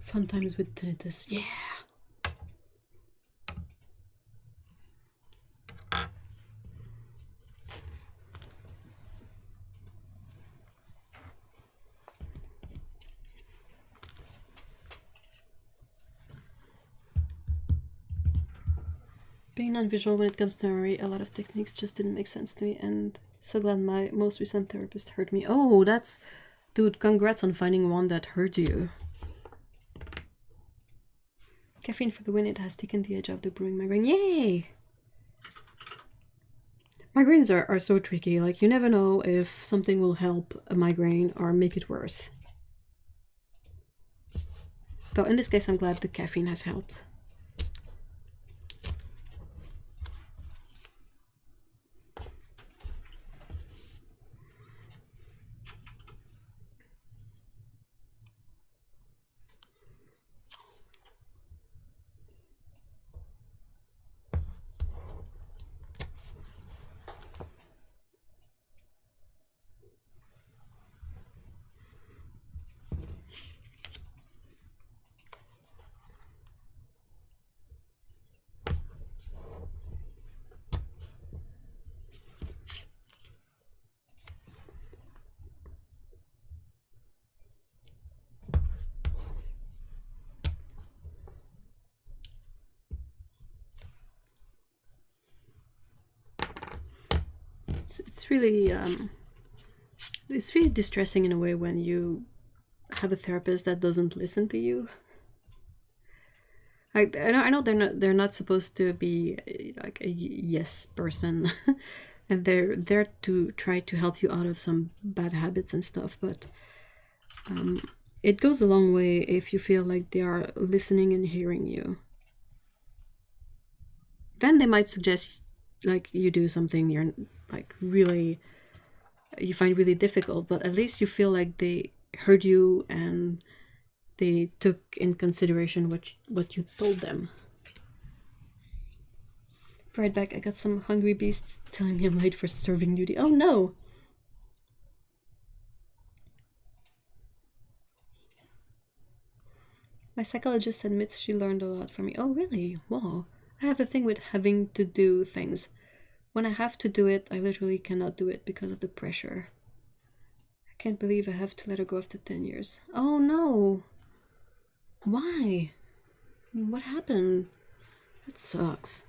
Fun times with tinnitus, yeah. Being non-visual when it comes to memory, a lot of techniques just didn't make sense to me, and so glad my most recent therapist heard me. Oh, that's... Dude, congrats on finding one that heard you. Caffeine for the win, it has taken the edge off the brewing migraine. Yay! Migraines are so tricky, like you never know if something will help a migraine or make it worse. Though in this case I'm glad the caffeine has helped. it's really distressing in a way when you have a therapist that doesn't listen to you. I know they're not supposed to be like a yes person, and they're there to try to help you out of some bad habits and stuff. But it goes a long way if you feel like they are listening and hearing you. Then they might suggest like you do something you're like really you find really difficult, but at least you feel like they heard you and they took in consideration what you told them. Right back, I got some hungry beasts telling me I'm late for serving duty. Oh no! My psychologist admits she learned a lot from me. Oh really? Wow. I have a thing with having to do things. When I have to do it, I literally cannot do it because of the pressure. I can't believe I have to let her go after 10 years. Oh no! Why? What happened? That sucks.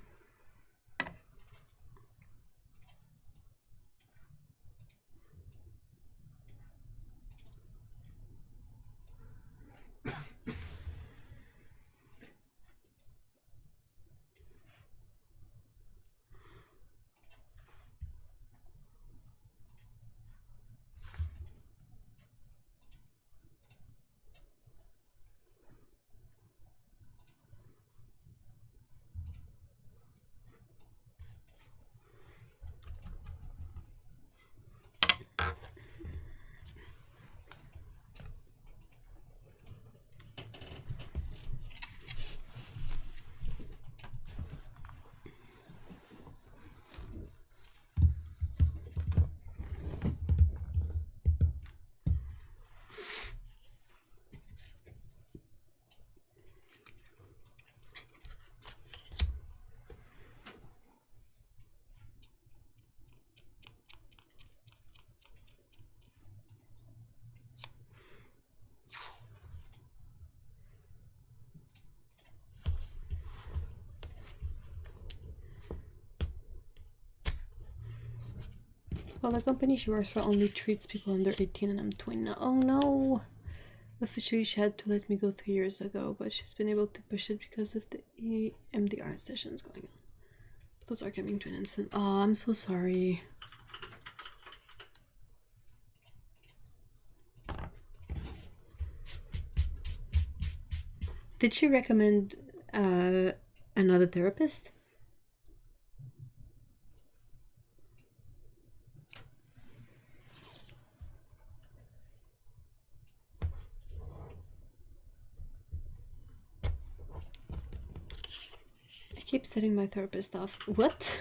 Well, the company she works for only treats people under 18 and I'm 20 now. Oh no! Officially, she had to let me go 3 years ago, but she's been able to push it because of the EMDR sessions going on. Those are coming to an instant. Oh, I'm so sorry. Did she recommend another therapist? I keep setting my therapist off. What?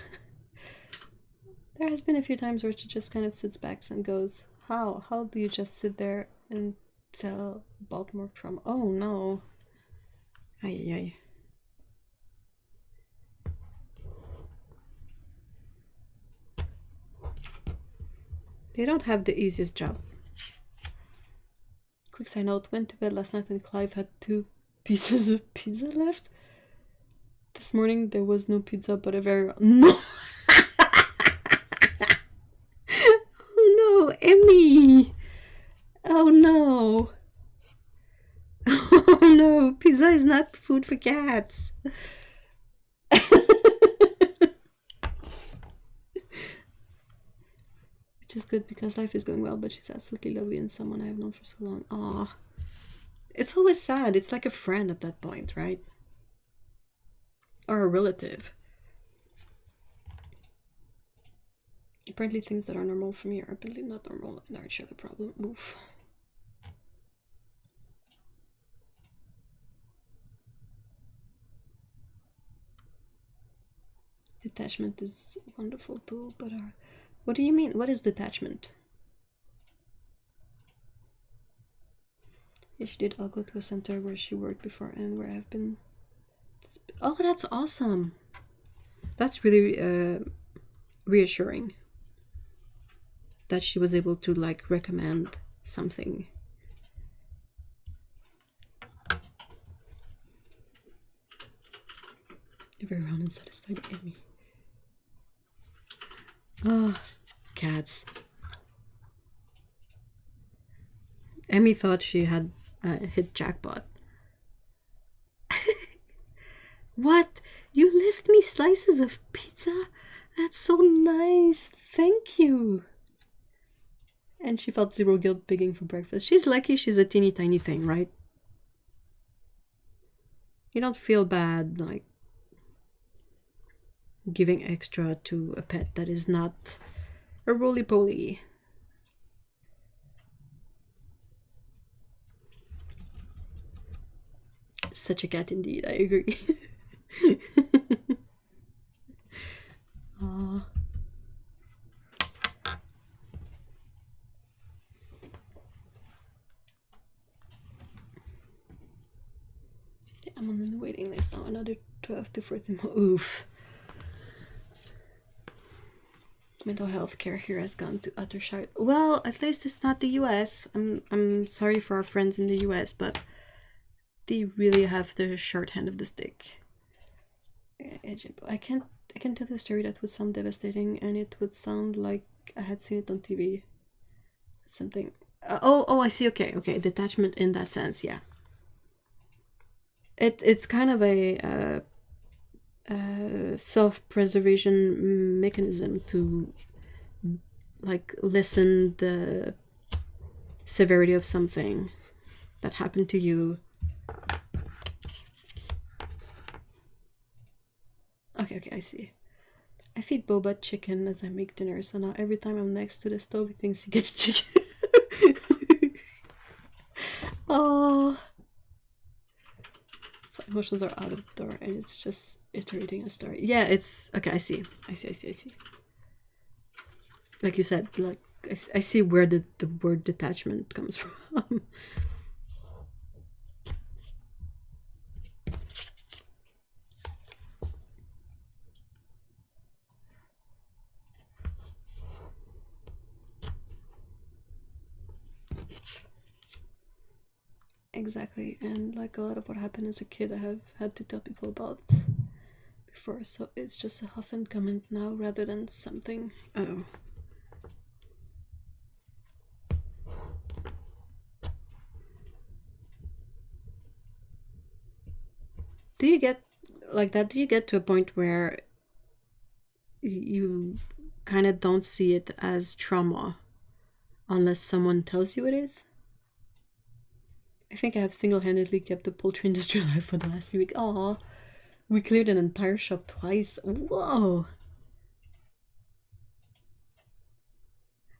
There has been a few times where she just kind of sits back and goes, How? How do you just sit there and tell about more trauma? Oh no. Ay, ay. They don't have the easiest job. Quick side note, went to bed last night and Clive had 2 pieces of pizza left. This morning there was no pizza, but a very... No! Oh no, Emmy! Oh no! Oh no, pizza is not food for cats. Which is good because life is going well, but she's absolutely lovely and someone I have known for so long. Aw. It's always sad. It's like a friend at that point, right? Or a relative. Apparently things that are normal for me are apparently not normal and are share the problem. Oof. Detachment is wonderful too, but what do you mean? What is detachment? Yeah, she did. I'll go to a center where she worked before and where I've been. Oh, that's awesome. That's really reassuring that she was able to like recommend something. Very round and satisfied Amy. Oh, Cats. Emmy thought she had hit jackpot. What? You left me slices of pizza? That's so nice. Thank you. And she felt zero guilt pigging for breakfast. She's lucky she's a teeny tiny thing, right? You don't feel bad, like, giving extra to a pet that is not a roly-poly. Such a cat indeed, I agree. Aww. I'm on the waiting list now, another 12 to 14 more. Oof. Mental health care here has gone to utter shite. Well, at least it's not the US. I'm sorry for our friends in the US, but they really have the short hand of the stick. I can tell you a story that would sound devastating, and it would sound like I had seen it on TV. Something. Oh, I see. Okay, detachment in that sense, yeah. It's kind of a self-preservation mechanism to like lessen the severity of something that happened to you. Okay, I see. I feed Boba chicken as I make dinner, so now every time I'm next to the stove, he thinks he gets chicken. Oh. So emotions are out of the door, and it's just iterating a story. Yeah, it's okay. I see. Like you said, like I see where the word detachment comes from. Exactly, and like a lot of what happened as a kid, I have had to tell people about before, so it's just a huff and comment now rather than something. Oh. Do you get like that? Do you get to a point where you kind of don't see it as trauma unless someone tells you it is? I think I have single-handedly kept the poultry industry alive for the last few weeks. Aw, we cleared an entire shop twice. Whoa.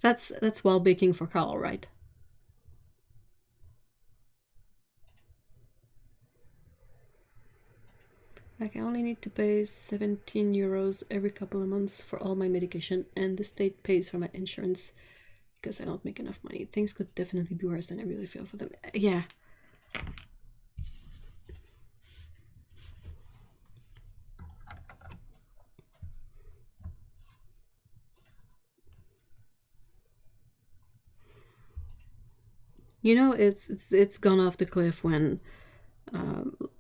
That's while baking for Carl, right? Like, I only need to pay 17 euros every couple of months for all my medication, and the state pays for my insurance because I don't make enough money. Things could definitely be worse, and I really feel for them. Yeah. You know, it's gone off the cliff when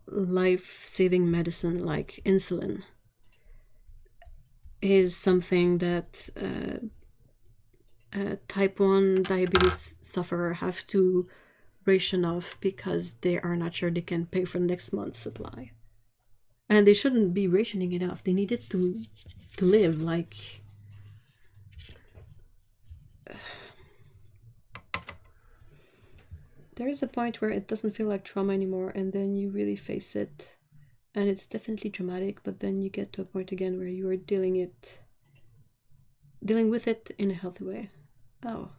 life-saving medicine like insulin is something that type 1 diabetes sufferer have to ration off because they are not sure they can pay for next month's supply. And they shouldn't be rationing it off. They need it to live, like... There is a point where it doesn't feel like trauma anymore, and then you really face it. And it's definitely traumatic, but then you get to a point again where you are dealing with it in a healthy way. Oh.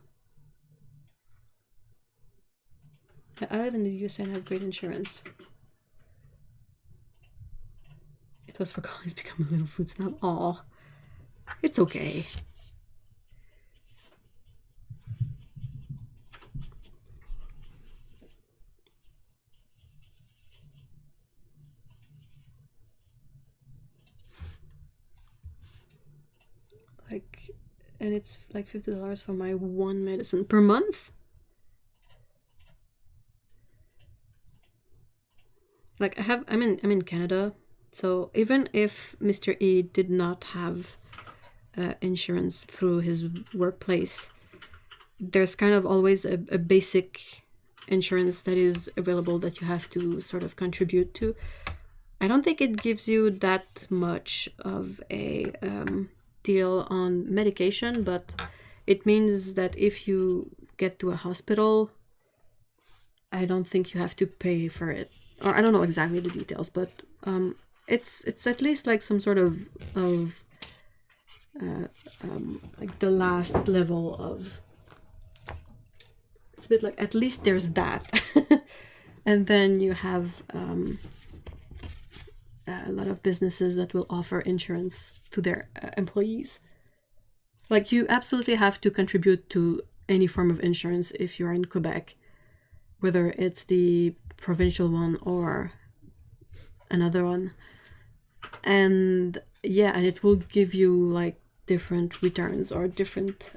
I live in the USA and have great insurance. It was for Collins become a little food snob. Aw. It's okay. Like, and it's like $50 for my one medicine per month. Like I'm in Canada, so even if Mr. E did not have insurance through his workplace, there's kind of always a basic insurance that is available that you have to sort of contribute to. I don't think it gives you that much of a deal on medication, but it means that if you get to a hospital, I don't think you have to pay for it. Or I don't know exactly the details, but it's at least like some sort of like the last level of. It's a bit like at least there's that, and then you have a lot of businesses that will offer insurance to their employees. Like you absolutely have to contribute to any form of insurance if you're in Quebec, whether it's the provincial one or another one. And yeah, and it will give you like different returns or different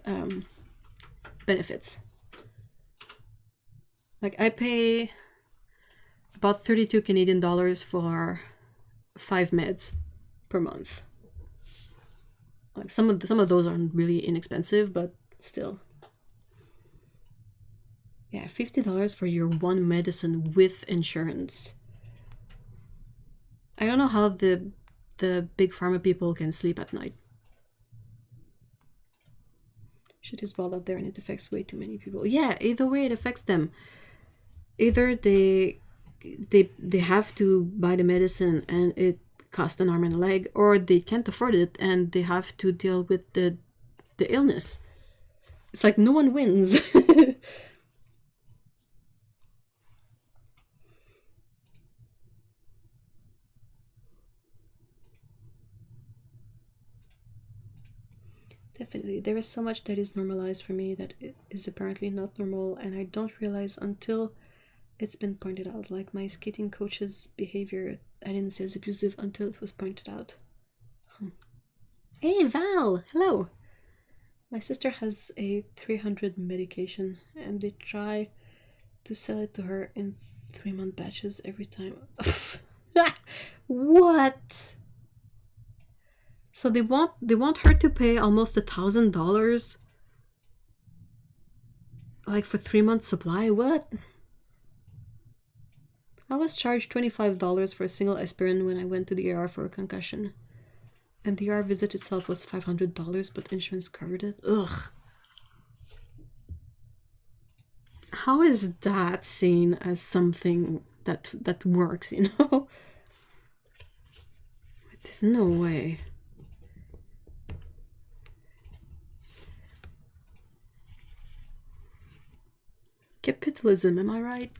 benefits. Like I pay about 32 Canadian dollars for 5 meds per month. Like some of those aren't really inexpensive, but still. Yeah, $50 for your one medicine with insurance. I don't know how the big pharma people can sleep at night. Shit is wild out there and it affects way too many people. Yeah, either way it affects them. Either they have to buy the medicine and it costs an arm and a leg, or they can't afford it and they have to deal with the illness. It's like no one wins. Definitely, there is so much that is normalized for me that it is apparently not normal, and I don't realize until it's been pointed out. Like my skating coach's behavior, I didn't say it's abusive until it was pointed out. Hey Val, hello. My sister has a 300 medication and they try to sell it to her in 3-month batches every time. What? So they want her to pay almost $1,000 like for 3 months supply? What? I was charged $25 for a single aspirin when I went to the ER for a concussion. And the ER visit itself was $500, but insurance covered it. Ugh. How is that seen as something that works, you know? There's no way. Capitalism, am I right?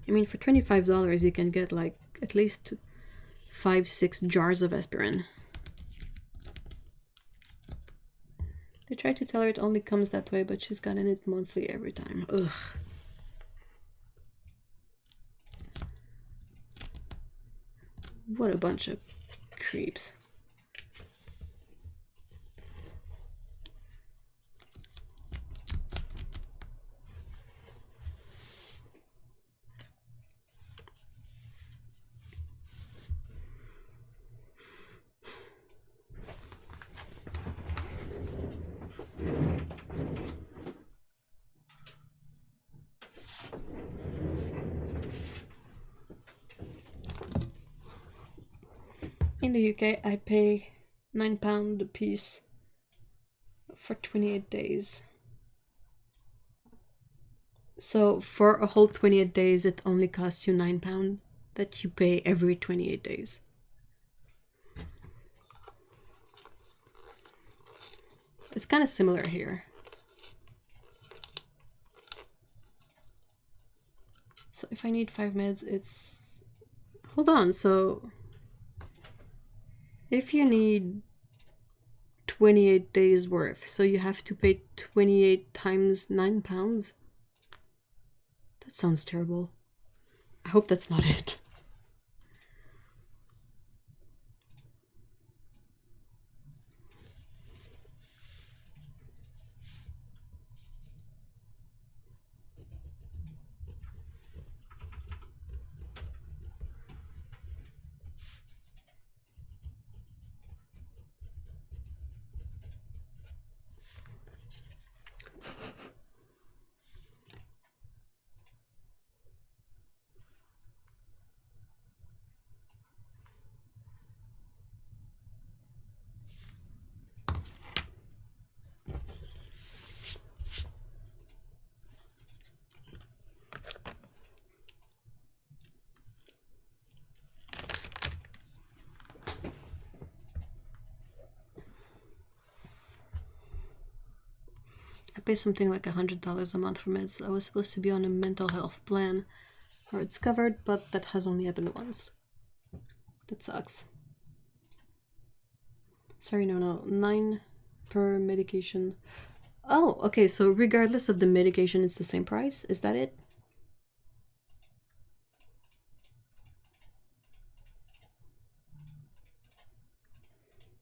I mean, for $25 you can get like at least 5-6 jars of aspirin. They try to tell her it only comes that way, but she's gotten it monthly every time. Ugh. What a bunch of creeps. In the UK, I pay £9 a piece for 28 days. So for a whole 28 days, it only costs you £9 that you pay every 28 days. It's kind of similar here. So if I need 5 meds, it's... Hold on, so... If you need 28 days worth, so you have to pay 28 times £9? That sounds terrible. I hope that's not it. I pay something like $100 a month for meds. I was supposed to be on a mental health plan where it's covered, but that has only happened once. That sucks. Sorry, no. 9 per medication. Oh, okay, so regardless of the medication, it's the same price? Is that it?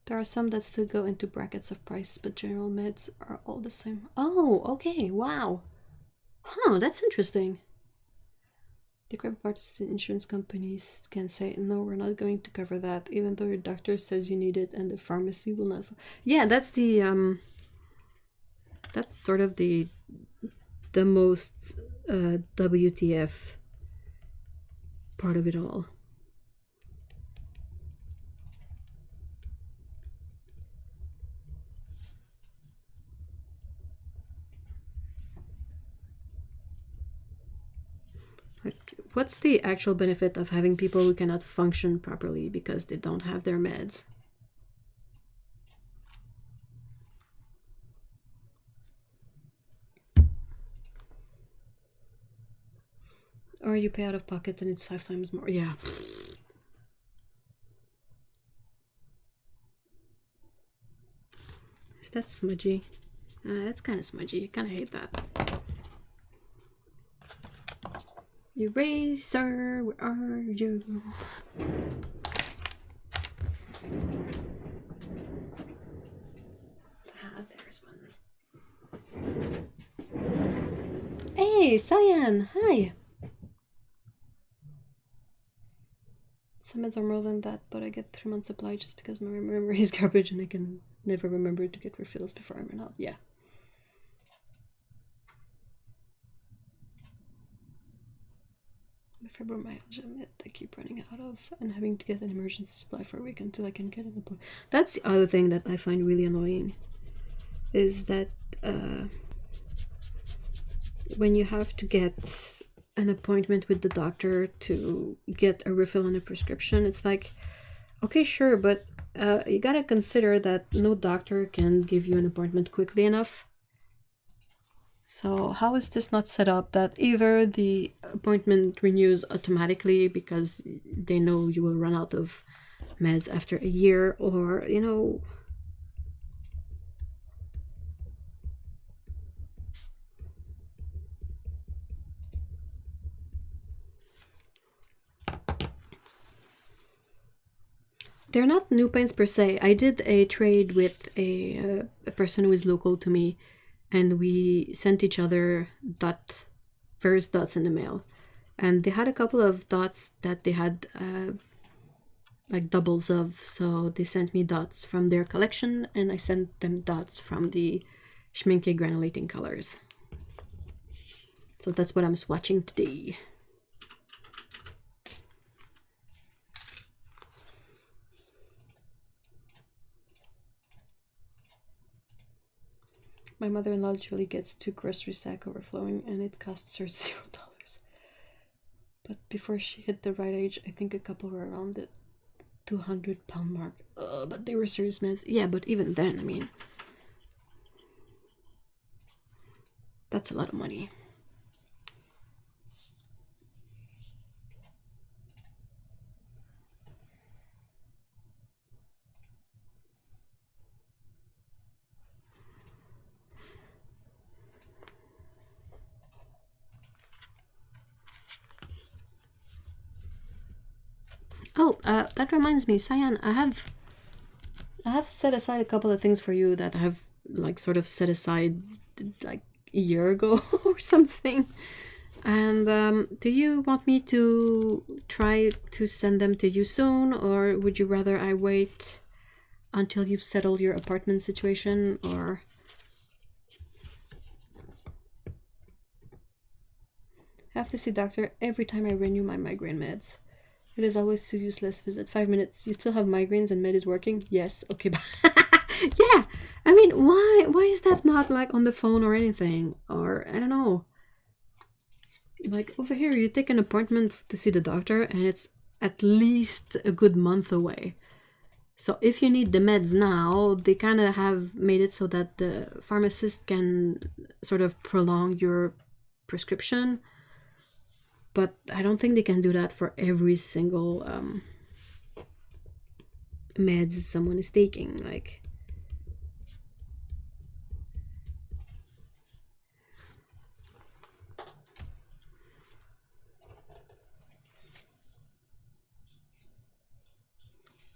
There are some that still go into brackets of price, but general meds are all the same. Oh, okay, wow. Huh, that's interesting. The crappy part is the insurance companies can say, no, we're not going to cover that, even though your doctor says you need it and the pharmacy will not. Yeah, that's the, that's sort of the most WTF part of it all. Like, what's the actual benefit of having people who cannot function properly because they don't have their meds? Or you pay out of pocket and it's 5 times more. Yeah. Is that smudgy? That's kind of smudgy. I kind of hate that. Eraser, where are you? Ah, there's one. Hey, Cyan! Hi! Some meds are more than that, but I get 3 months supply just because my memory is garbage and I can never remember to get refills before I run out. Yeah. Fibromyalgia med I keep running out of and having to get an emergency supply for a week until I can get an appointment. That's the other thing that I find really annoying, is that when you have to get an appointment with the doctor to get a refill on a prescription, it's like, okay, sure, but you gotta consider that no doctor can give you an appointment quickly enough. So how is this not set up that either the appointment renews automatically because they know you will run out of meds after a year, or, you know, they're not new paints per se. I did a trade with a person who is local to me, and we sent each other various dots in the mail. And they had a couple of dots that they had like doubles of, so they sent me dots from their collection, and I sent them dots from the Schminke granulating colors. So that's what I'm swatching today. My mother-in-law usually gets 2 grocery sack overflowing and it costs her $0. But before she hit the right age, I think a couple were around the 200-pound mark. But they were serious meds. Yeah, but even then, I mean, that's a lot of money. Oh, that reminds me, Cyan, I have set aside a couple of things for you that I have like sort of set aside like a year ago or something. And do you want me to try to send them to you soon, or would you rather I wait until you've settled your apartment situation, or... I have to see doctor every time I renew my migraine meds. It is always a useless visit. 5 minutes. You still have migraines and med is working? Yes. Okay, bye. Yeah. I mean, why is that not like on the phone or anything? Or, I don't know. Like over here, you take an appointment to see the doctor and it's at least a good month away. So if you need the meds now, they kind of have made it so that the pharmacist can sort of prolong your prescription. But I don't think they can do that for every single meds someone is taking. Like,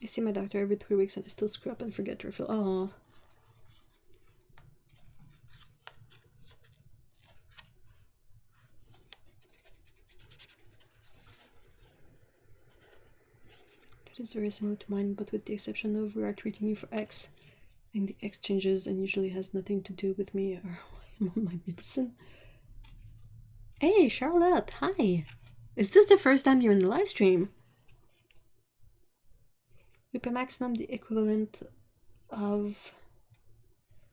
I see my doctor every 3 weeks and I still screw up and forget to refill. Oh. That is very similar to mine, but with the exception of we are treating you for X, and the X changes and usually has nothing to do with me or why I'm on my medicine. Hey, Charlotte, hi! Is this the first time you're in the live stream? You pay maximum the equivalent of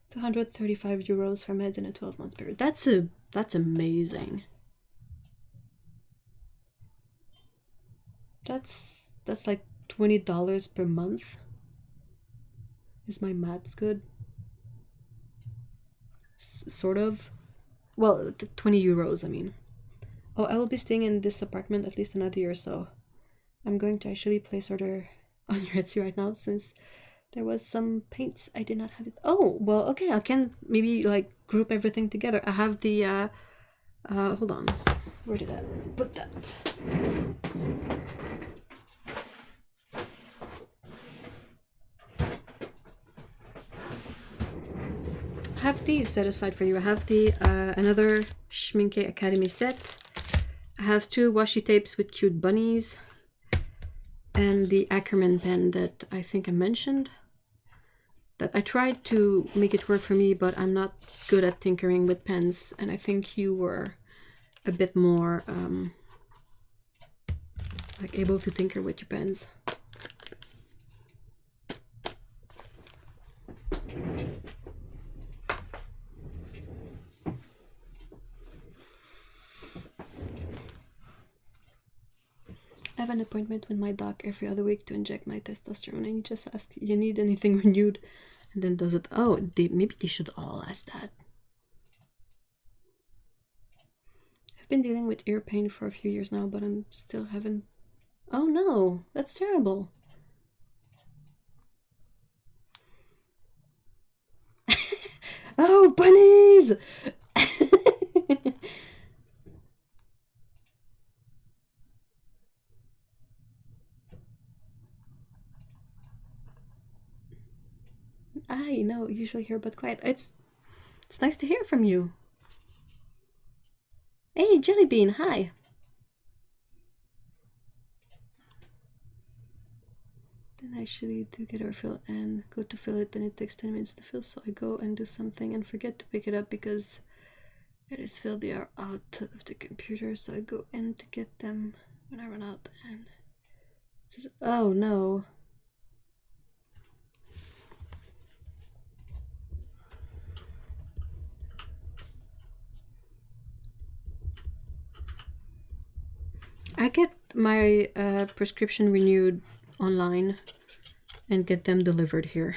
235 euros for meds in a 12-month period. That's amazing. That's like $20 per month. Is my maths good? Sort of. Well, 20 euros, I mean. Oh, I will be staying in this apartment at least another year or so. I'm going to actually place order on your Etsy right now since there was some paints I did not have it. Oh, well, okay, I can maybe like group everything together. I have the hold on. Where did I put that? I have these set aside for you. I have the another Schminke Academy set. I have 2 washi tapes with cute bunnies. And the Ackerman pen that I think I mentioned. That I tried to make it work for me, but I'm not good at tinkering with pens. And I think you were a bit more like able to tinker with your pens. I have an appointment with my doc every other week to inject my testosterone, and he just asks, you need anything renewed? And then does it. Oh, maybe they should all ask that. I've been dealing with ear pain for a few years now, but I'm still haven't. Oh no, that's terrible. Oh, bunnies! I know, usually hear but quiet. It's nice to hear from you. Hey, Jellybean, hi. Then I actually do get a refill and go to fill it, then it takes 10 minutes to fill, so I go and do something and forget to pick it up because it is filled. They are out of the computer, so I go in to get them when I run out and oh no. I get my prescription renewed online and get them delivered here.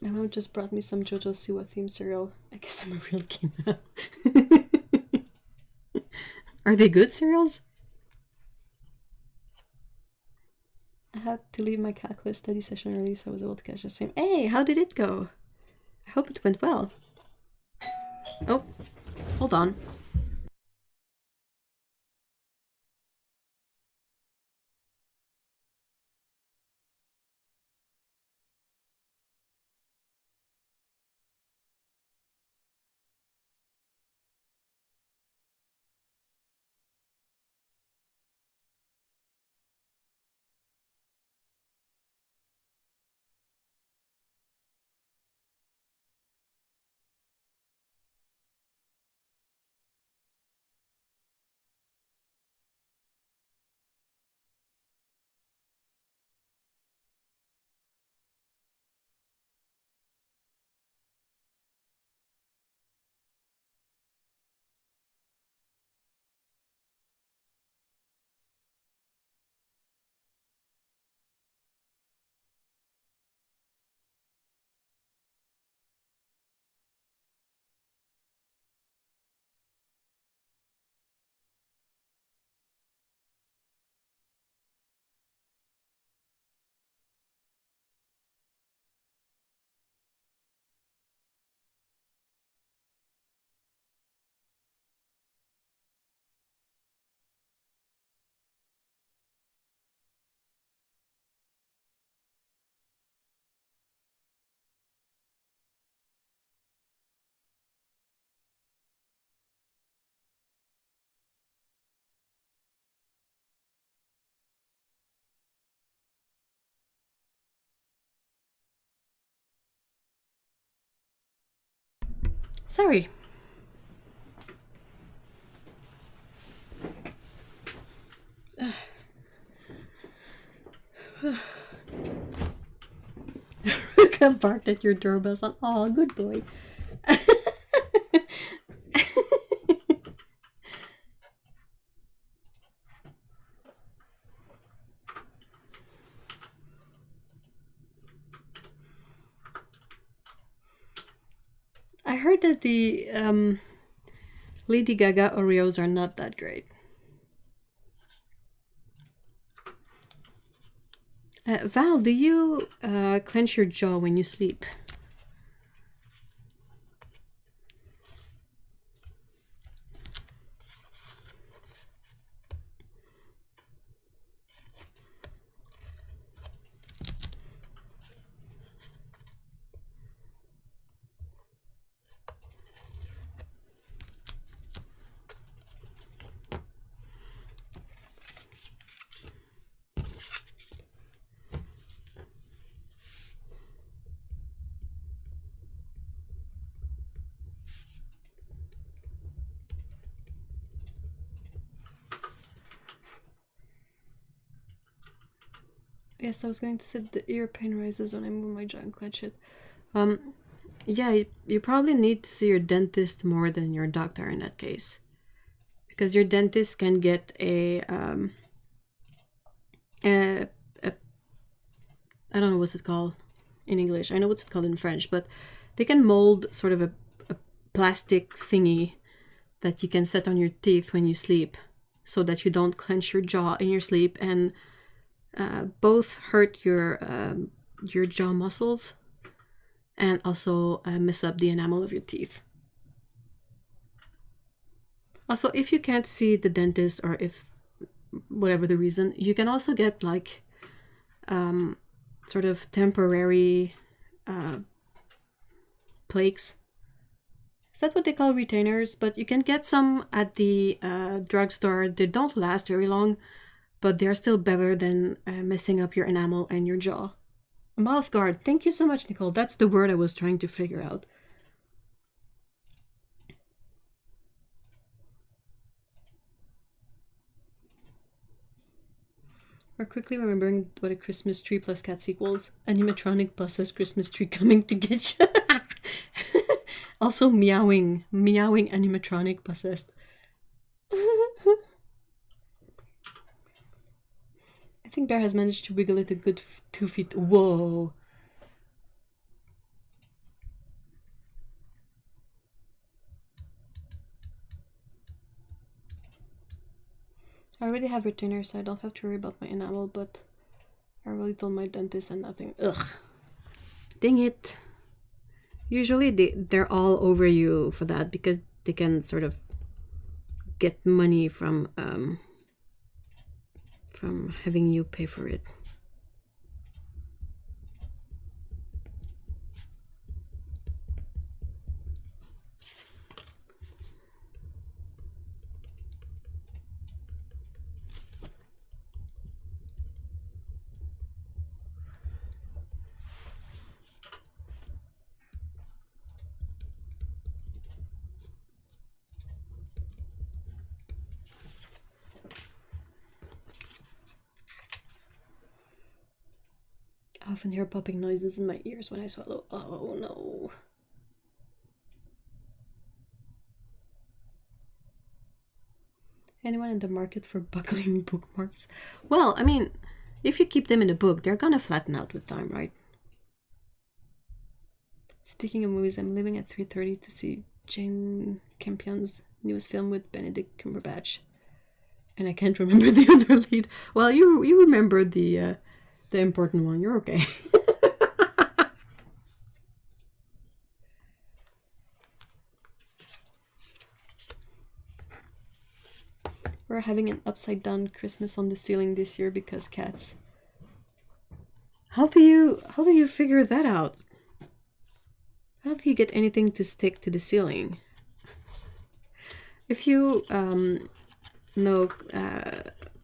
My mom just brought me some JoJo Siwa theme cereal. I guess I'm a real kid now. Are they good cereals? I had to leave my calculus study session early, so I was able to catch the same. Hey, how did it go? I hope it went well. Oh, hold on. Sorry. Ruka barked at your doorbell son. Oh, good boy. I heard that the Lady Gaga Oreos are not that great. Val, do you clench your jaw when you sleep? Yes, I was going to say the ear pain rises when I move my jaw and clench it. Yeah, you probably need to see your dentist more than your doctor in that case. Because your dentist can get a I don't know what's it called in English. I know what's it called in French, but they can mold sort of a plastic thingy that you can set on your teeth when you sleep so that you don't clench your jaw in your sleep and both hurt your jaw muscles and also mess up the enamel of your teeth. Also, if you can't see the dentist or if whatever the reason, you can also get like sort of temporary plaques. Is that what they call retainers? But you can get some at the drugstore. They don't last very long, but they're still better than messing up your enamel and your jaw. Mouth guard. Thank you so much, Nicole. That's the word I was trying to figure out. We're quickly remembering what a Christmas tree plus cats equals. Animatronic buses Christmas tree coming to get you. Also meowing animatronic buses. I think Bear has managed to wiggle it a good 2 feet. Whoa. I already have retainers, so I don't have to worry about my enamel, but I really told my dentist and nothing. Ugh. Dang it. Usually they're all over you for that because they can sort of get money from having you pay for it. I often hear popping noises in my ears when I swallow. Oh no. Anyone in the market for buckling bookmarks? Well, I mean, if you keep them in a book, they're gonna flatten out with time, right? Speaking of movies, I'm leaving at 3:30 to see Jane Campion's newest film with Benedict Cumberbatch. And I can't remember the other lead. Well, you remember the important one. You're okay. We're having an upside down Christmas on the ceiling this year because cats. How do you figure that out? How do you get anything to stick to the ceiling? If you know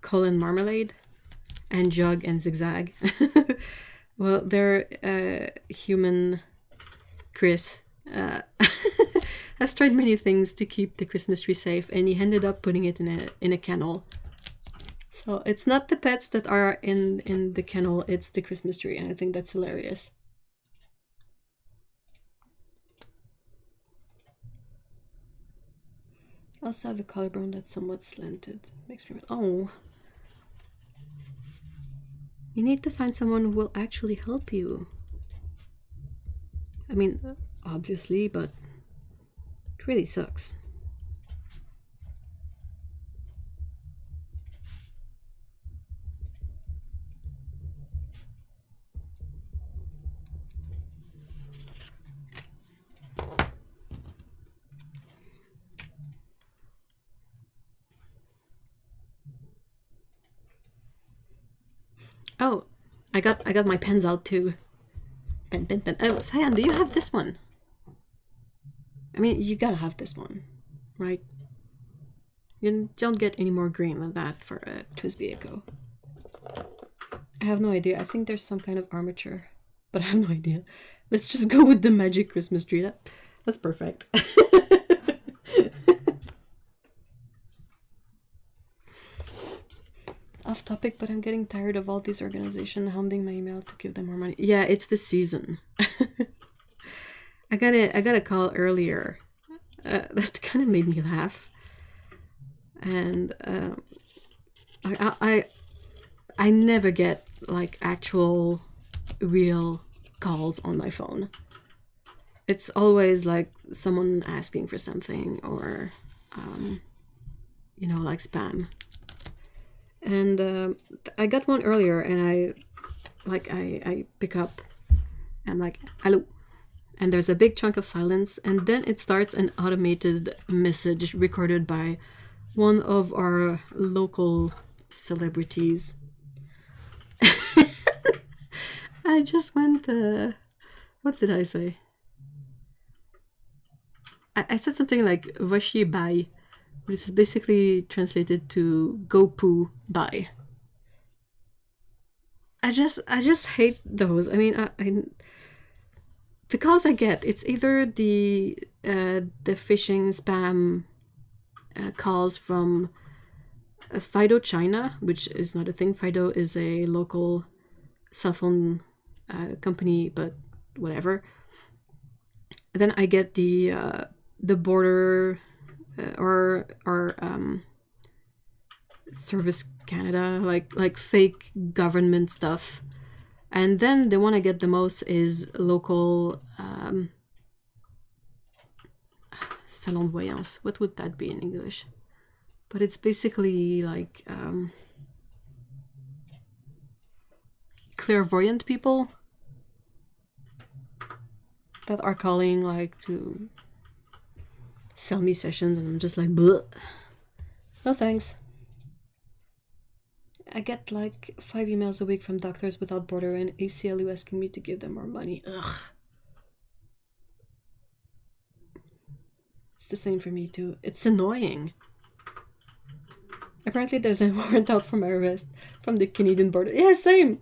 Colin Marmalade and Jug and Zigzag, well, they're human Chris has tried many things to keep the Christmas tree safe, and he ended up putting it in a kennel. So it's not the pets that are in the kennel, it's the Christmas tree, and I think that's hilarious. I also have a collarbone that's somewhat slanted. Makes me... Oh. You need to find someone who will actually help you. I mean, obviously, but it really sucks. Oh, I got my pens out too. Pen. Oh, Cyan, do you have this one? I mean, you gotta have this one, right? You don't get any more green than that for a Twisby Echo. I have no idea. I think there's some kind of armature, but I have no idea. Let's just go with the magic Christmas tree. That's perfect. Off topic, but I'm getting tired of all these organizations hounding my email to give them more money. Yeah, it's the season. I got a call earlier. That kind of made me laugh. And I never get like actual real calls on my phone. It's always like someone asking for something, or you know, like spam. And I got one earlier, and I pick up and like, hello, and there's a big chunk of silence, and then it starts an automated message recorded by one of our local celebrities. I just went, what did I say? I said something like "Vashi bye," which is basically translated to "go poo bye." I just hate those. I mean, the calls I get, it's either the phishing spam calls from Fido China, which is not a thing. Fido is a local cell phone company, but whatever. Then I get the border or Service Canada, like fake government stuff. And then the one I get the most is local salon de voyance. What would that be in English? But it's basically like clairvoyant people that are calling like to sell me sessions, and I'm just like, bleh. No thanks. I get like 5 emails a week from Doctors Without Border and ACLU asking me to give them more money. Ugh. It's the same for me too. It's annoying. Apparently there's a warrant out for my arrest from the Canadian border. Yeah, same.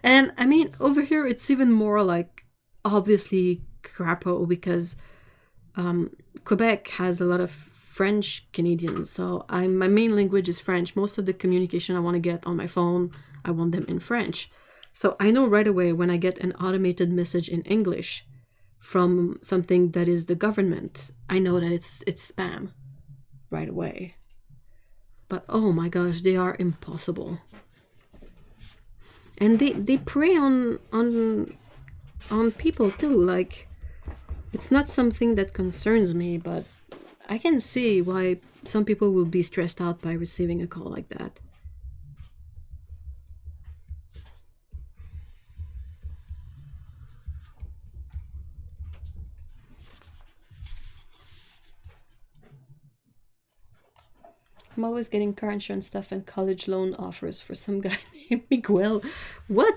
And I mean, over here it's even more like obviously crapo, because Quebec has a lot of French Canadians, so my main language is French. Most of the communication I want to get on my phone, I want them in French. So I know right away when I get an automated message in English from something that is the government, I know that it's spam right away. But oh my gosh, they are impossible. And they prey on people too. Like, it's not something that concerns me, but I can see why some people will be stressed out by receiving a call like that. I'm always getting car insurance stuff and college loan offers for some guy named Miguel. What?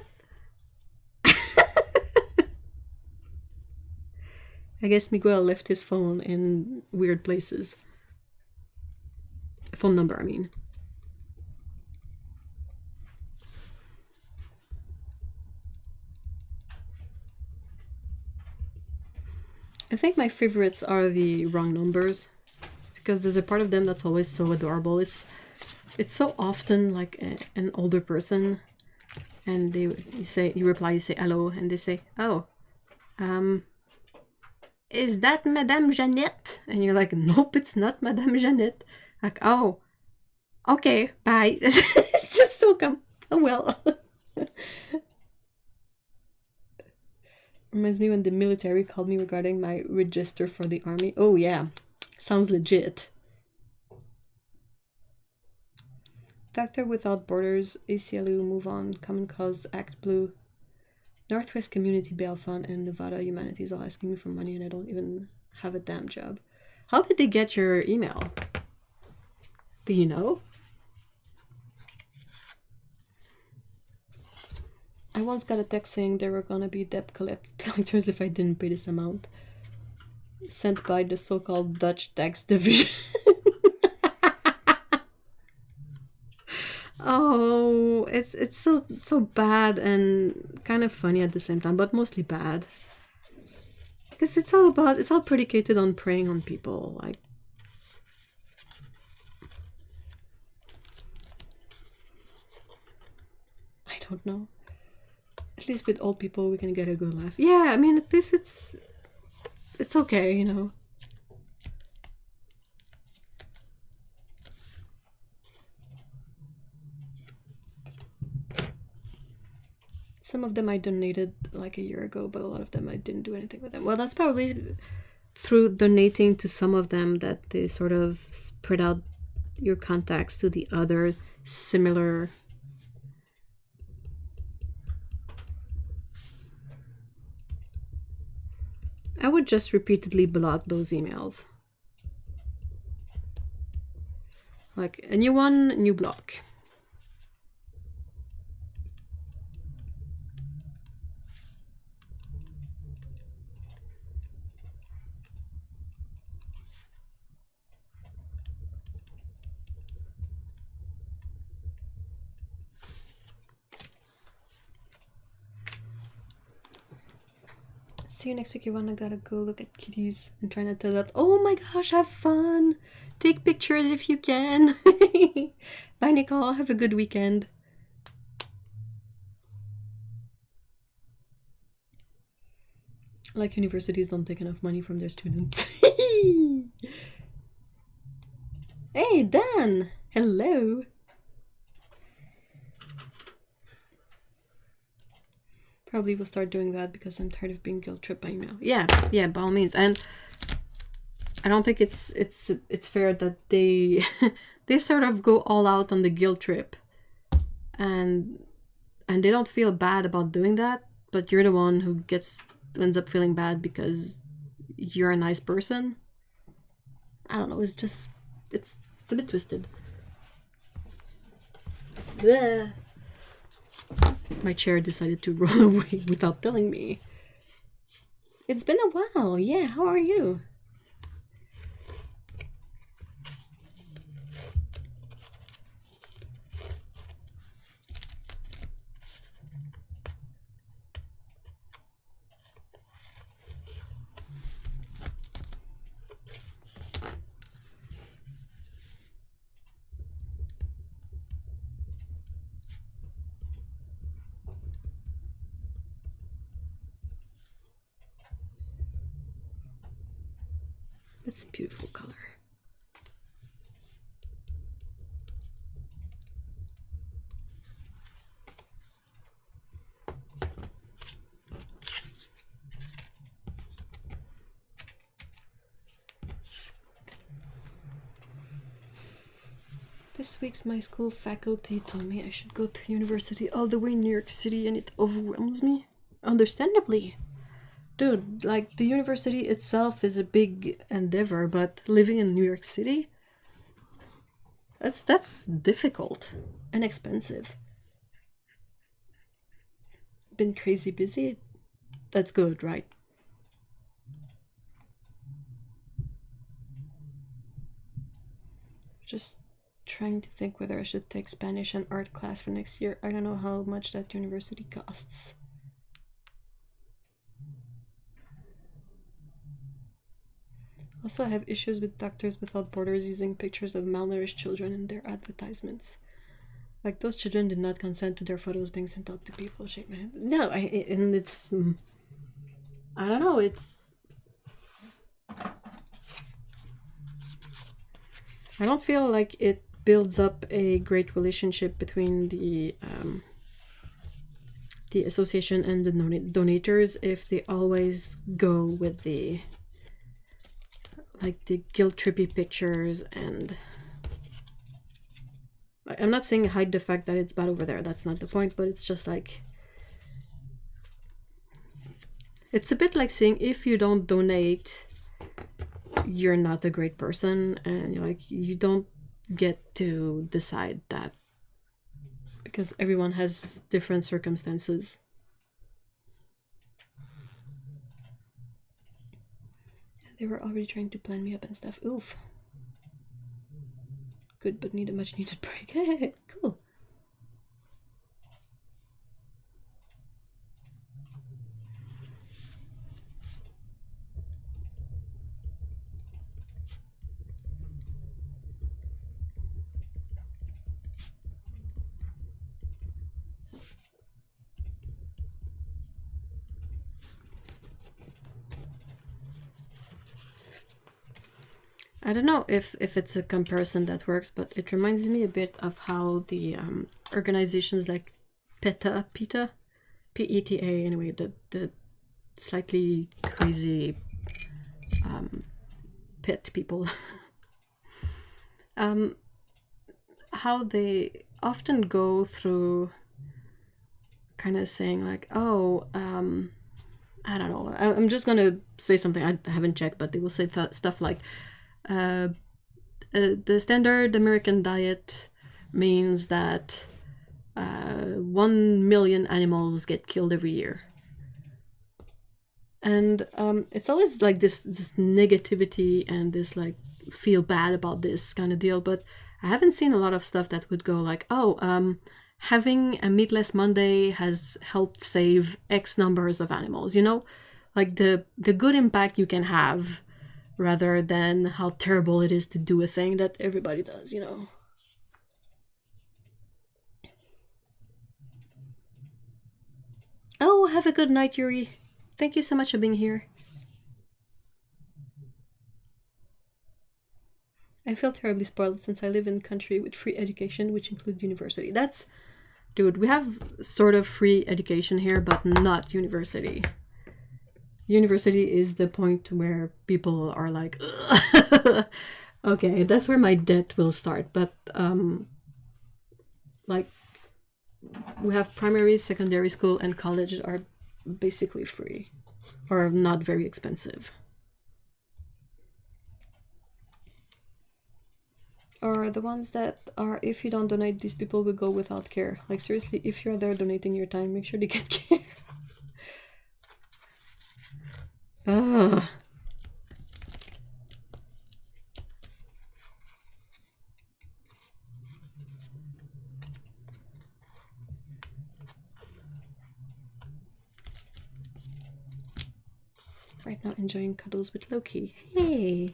I guess Miguel left his phone in weird places. Phone number, I mean. I think my favorites are the wrong numbers, because there's a part of them that's always so adorable. It's so often like an older person, and you reply, you say hello, and they say, oh, is that Madame Jeannette? And you're like, nope, it's not Madame Jeannette. Like, oh, okay, bye. It's just so oh well. Reminds me when the military called me regarding my register for the army. Oh yeah, sounds legit. Doctor Without Borders, ACLU, Move On, Common Cause, Act Blue, Northwest Community Bail Fund, and Nevada Humanities all asking me for money, and I don't even have a damn job. How did they get your email? Do you know? I once got a text saying there were gonna be debt collectors if I didn't pay this amount. Sent by the so-called Dutch tax division. Oh, it's so bad and kind of funny at the same time, but mostly bad. Because it's all predicated on preying on people, like. I don't know. At least with old people we can get a good laugh. Yeah, I mean, at least it's okay, you know. Some of them I donated like a year ago, but a lot of them I didn't do anything with them. Well, that's probably through donating to some of them that they sort of spread out your contacts to the other similar. I would just repeatedly block those emails. Like a new one, new block. See you next week, everyone. I gotta go look at kitties and try not to laugh. Oh my gosh, have fun. Take pictures if you can. Bye, Nicole. Have a good weekend. Like universities don't take enough money from their students. Hey, Dan. Hello. Probably will start doing that because I'm tired of being guilt tripped by email. Yeah, by all means. And I don't think it's fair that they they sort of go all out on the guilt trip, and they don't feel bad about doing that, but you're the one who ends up feeling bad because you're a nice person. I don't know. It's a bit twisted. Bleh. My chair decided to roll away without telling me. It's been a while. Yeah, how are you? It's a beautiful color. This week's my school faculty told me I should go to university all the way in New York City, and it overwhelms me. Understandably. Dude, like, the university itself is a big endeavor, but living in New York City? That's difficult and expensive. Been crazy busy? That's good, right? Just trying to think whether I should take Spanish and art class for next year. I don't know how much that university costs. Also, I have issues with Doctors Without Borders using pictures of malnourished children in their advertisements. Like, those children did not consent to their photos being sent out to people. Shake my head. No, and it's... I don't know, it's... I don't feel like it builds up a great relationship between the association and the donators if they always go with the like the guilt trippy pictures. And I'm not saying hide the fact that it's bad over there, that's not the point, but it's just like, it's a bit like saying if you don't donate you're not a great person, and you're like, you don't get to decide that because everyone has different circumstances. They were already trying to plan me up and stuff. Oof. Good, but need a much needed break. Cool. I don't know if it's a comparison that works, but it reminds me a bit of how the organizations like PETA, P-E-T-A, anyway, the slightly crazy pet people, how they often go through kind of saying like, oh, I don't know, I'm just gonna say something, I haven't checked, but they will say stuff like, the standard American diet means that 1 million animals get killed every year. And it's always like this negativity and this like feel bad about this kind of deal. But I haven't seen a lot of stuff that would go like, oh, having a meatless Monday has helped save X numbers of animals, you know? Like the good impact you can have rather than how terrible it is to do a thing that everybody does, you know? Oh, have a good night, Yuri. Thank you so much for being here. I feel terribly spoiled since I live in a country with free education, which includes university. That's... Dude, we have sort of free education here, but not university. University is the point where people are like, okay, that's where my debt will start. But, like, we have primary, secondary school, and college are basically free or not very expensive. Or the ones that are, if you don't donate, these people will go without care. Like, seriously, if you're there donating your time, make sure they get care. Ah. Right now enjoying cuddles with Loki. Hey!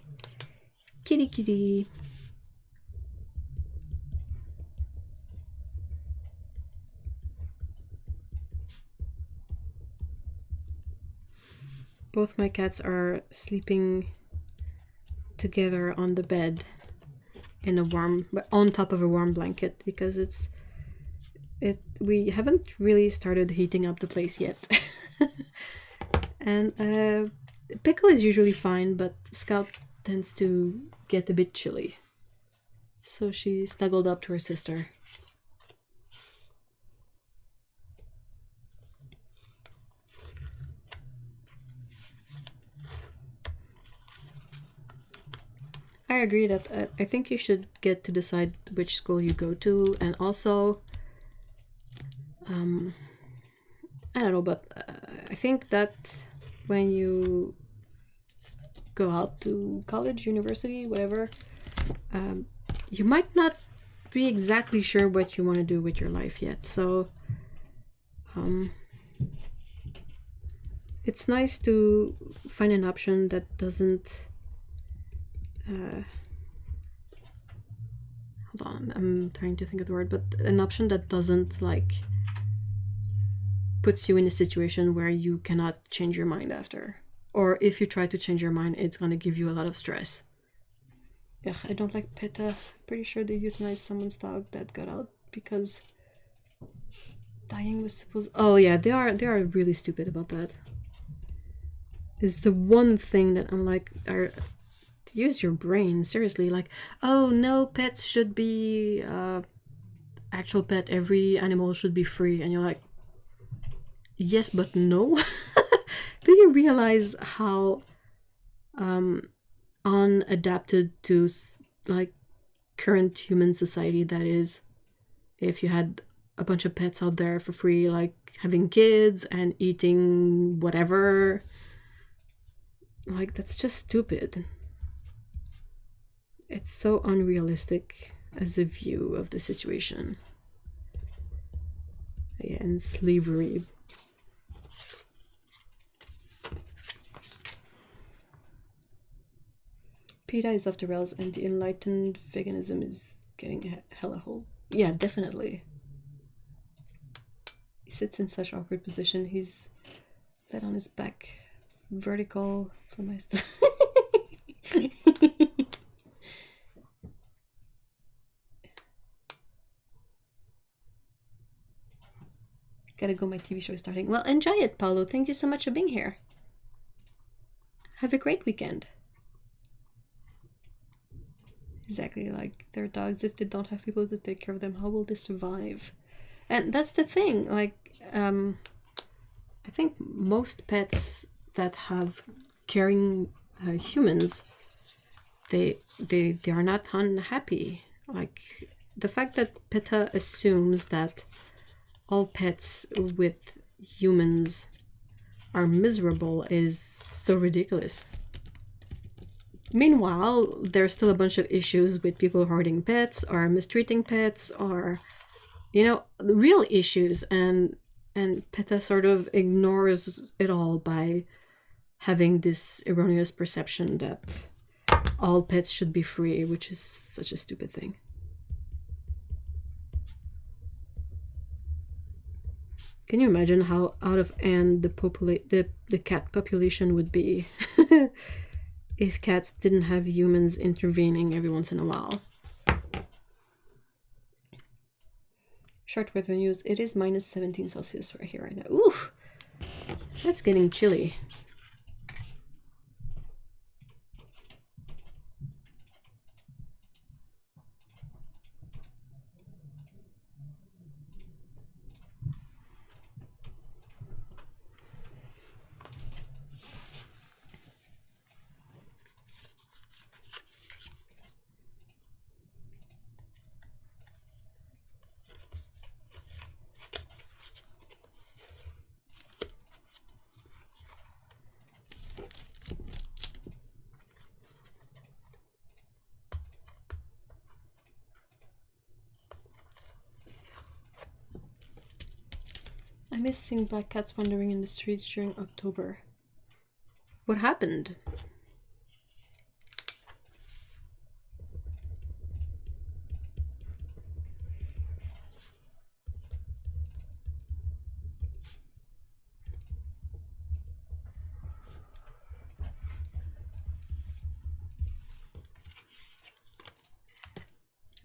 Kitty kitty! Both my cats are sleeping together on the bed in a warm, on top of a warm blanket, because we haven't really started heating up the place yet. And Pickle is usually fine, but Scout tends to get a bit chilly. So she snuggled up to her sister. I agree that I think you should get to decide which school you go to, and also, I don't know, but I think that when you go out to college, university, whatever, you might not be exactly sure what you want to do with your life yet. So it's nice to find an option that doesn't hold on, I'm trying to think of the word, but an option that doesn't like puts you in a situation where you cannot change your mind after. Or if you try to change your mind, it's gonna give you a lot of stress. Yeah, I don't like PETA. Pretty sure they euthanized someone's dog that got out because dying was supposed. Oh yeah, they are really stupid about that. It's the one thing that I'm like, use your brain, seriously. Like, oh no, pets should be actual pet. Every animal should be free, and you're like, yes, but no. Do you realize how unadapted to like current human society that is? If you had a bunch of pets out there for free, like having kids and eating whatever, like that's just stupid. It's so unrealistic as a view of the situation. Yeah, and slavery. PETA is off the rails and the enlightened veganism is getting hella hole. Yeah, definitely. He sits in such awkward position. He's laid on his back, vertical for my stuff. Gotta go, my TV show is starting. Well, enjoy it, Paulo. Thank you so much for being here. Have a great weekend. Exactly, like their dogs, if they don't have people to take care of them, how will they survive? And that's the thing, like, I think most pets that have caring humans, they are not unhappy. Like, the fact that PETA assumes that all pets with humans are miserable is so ridiculous. Meanwhile, there's still a bunch of issues with people hoarding pets or mistreating pets or, you know, real issues, and PETA sort of ignores it all by having this erroneous perception that all pets should be free, which is such a stupid thing. Can you imagine how out of hand the cat population would be if cats didn't have humans intervening every once in a while? Short weather news. It is minus 17 Celsius right here right now. Ooh, that's getting chilly. I miss seeing black cats wandering in the streets during October. What happened?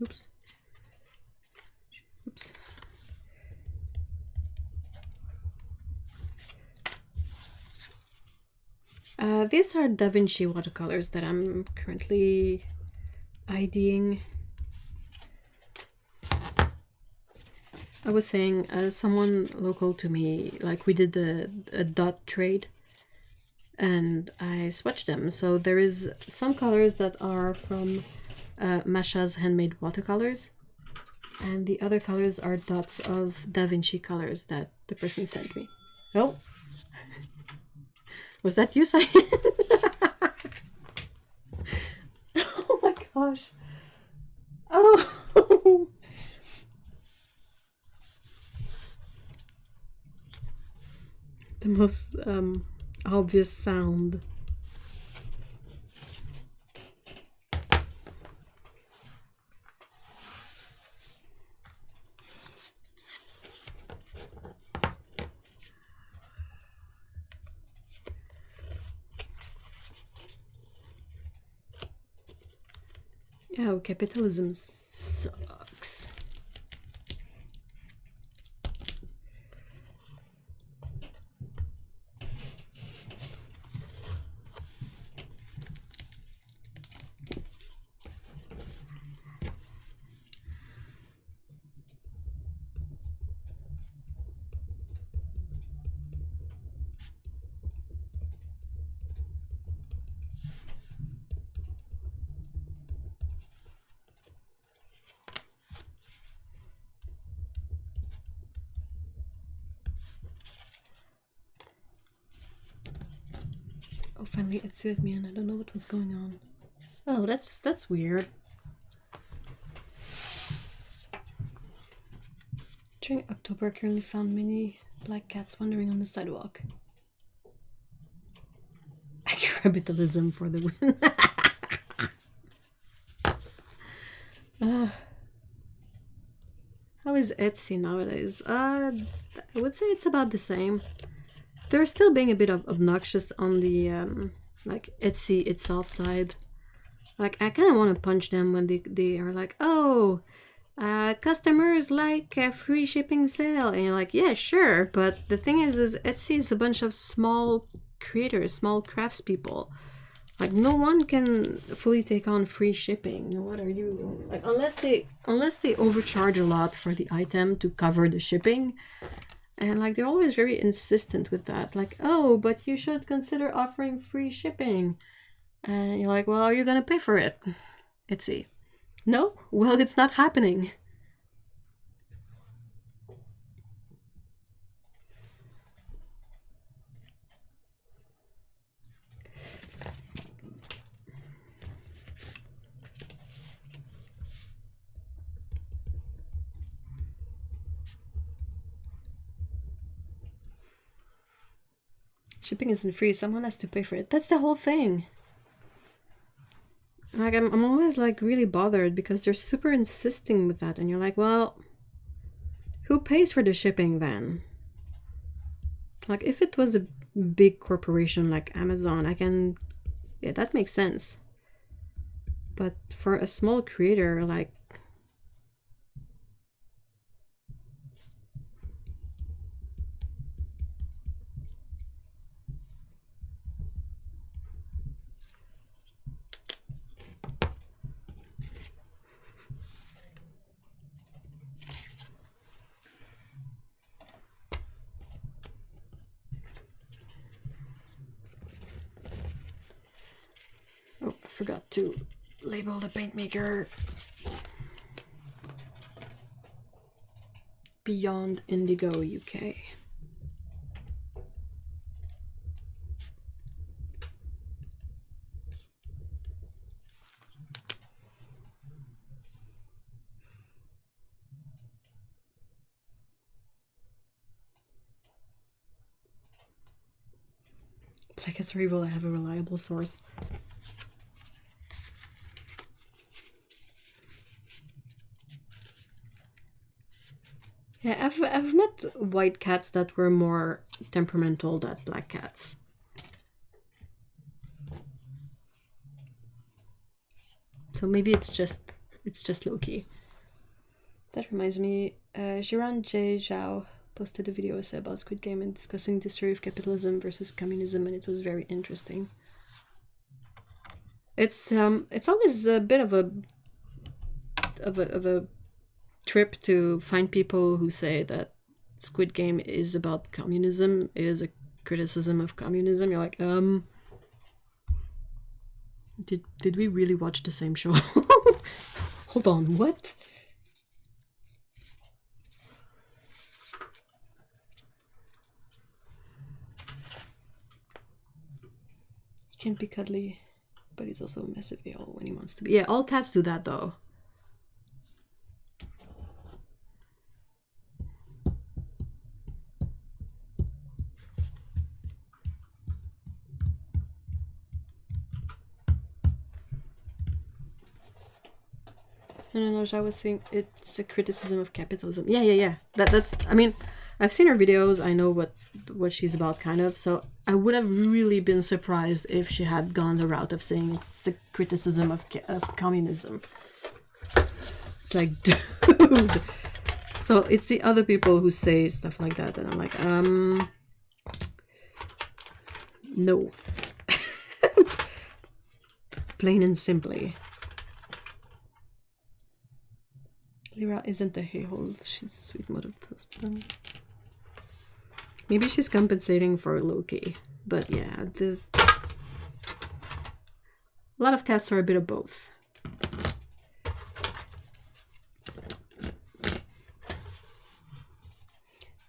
Oops. Oops. These are Da Vinci watercolors that I'm currently IDing. I was saying, someone local to me, like we did a dot trade and I swatched them. So there is some colors that are from Masha's handmade watercolors, and the other colors are dots of Da Vinci colors that the person sent me. Oh, was that you, Simon? Oh my gosh. Oh. The most obvious sound. Oh, capitalism sucks. Oh, finally it saved me and I don't know what was going on. Oh, that's weird. During October, I currently found many black cats wandering on the sidewalk. Capitalism for the win. How is Etsy nowadays? I would say it's about the same. They're still being a bit obnoxious on the like Etsy itself side. Like I kind of want to punch them when they are like, oh, customers like a free shipping sale, and you're like, yeah, sure. But the thing is Etsy is a bunch of small creators, small craftspeople. Like no one can fully take on free shipping. What are you like? Unless they overcharge a lot for the item to cover the shipping. And like they're always very insistent with that. Like, oh, but you should consider offering free shipping. And you're like, well, are you gonna pay for it? Etsy. No? Well, it's not happening. Shipping isn't free, someone has to pay for it. That's the whole thing. Like, I'm always, like, really bothered because they're super insisting with that. And you're like, well, who pays for the shipping then? Like, if it was a big corporation like Amazon, yeah, that makes sense. But for a small creator, like, oh, I forgot to label the paint maker. Beyond Indigo UK. Like it's Revo, I have a reliable source. Yeah, I've met white cats that were more temperamental than black cats. So maybe it's just low-key. That reminds me, Jiran J. Zhao posted a video essay about Squid Game and discussing the history of capitalism versus communism, and it was very interesting. It's always a bit of a trip to find people who say that Squid Game is about communism. It is a criticism of communism. You're like, did we really watch the same show? Hold on, what? He can be cuddly, but he's also a massive a-hole when he wants to be. Yeah, all cats do that though. No, I was saying it's a criticism of capitalism. Yeah. That's, I mean, I've seen her videos. I know what she's about, kind of. So I would have really been surprised if she had gone the route of saying it's a criticism of communism. It's like, dude. So it's the other people who say stuff like that, and I'm like, no. Plain and simply. Lyra isn't a hey-hole. She's a sweet mother toast. Maybe she's compensating for Loki. But yeah, a lot of cats are a bit of both.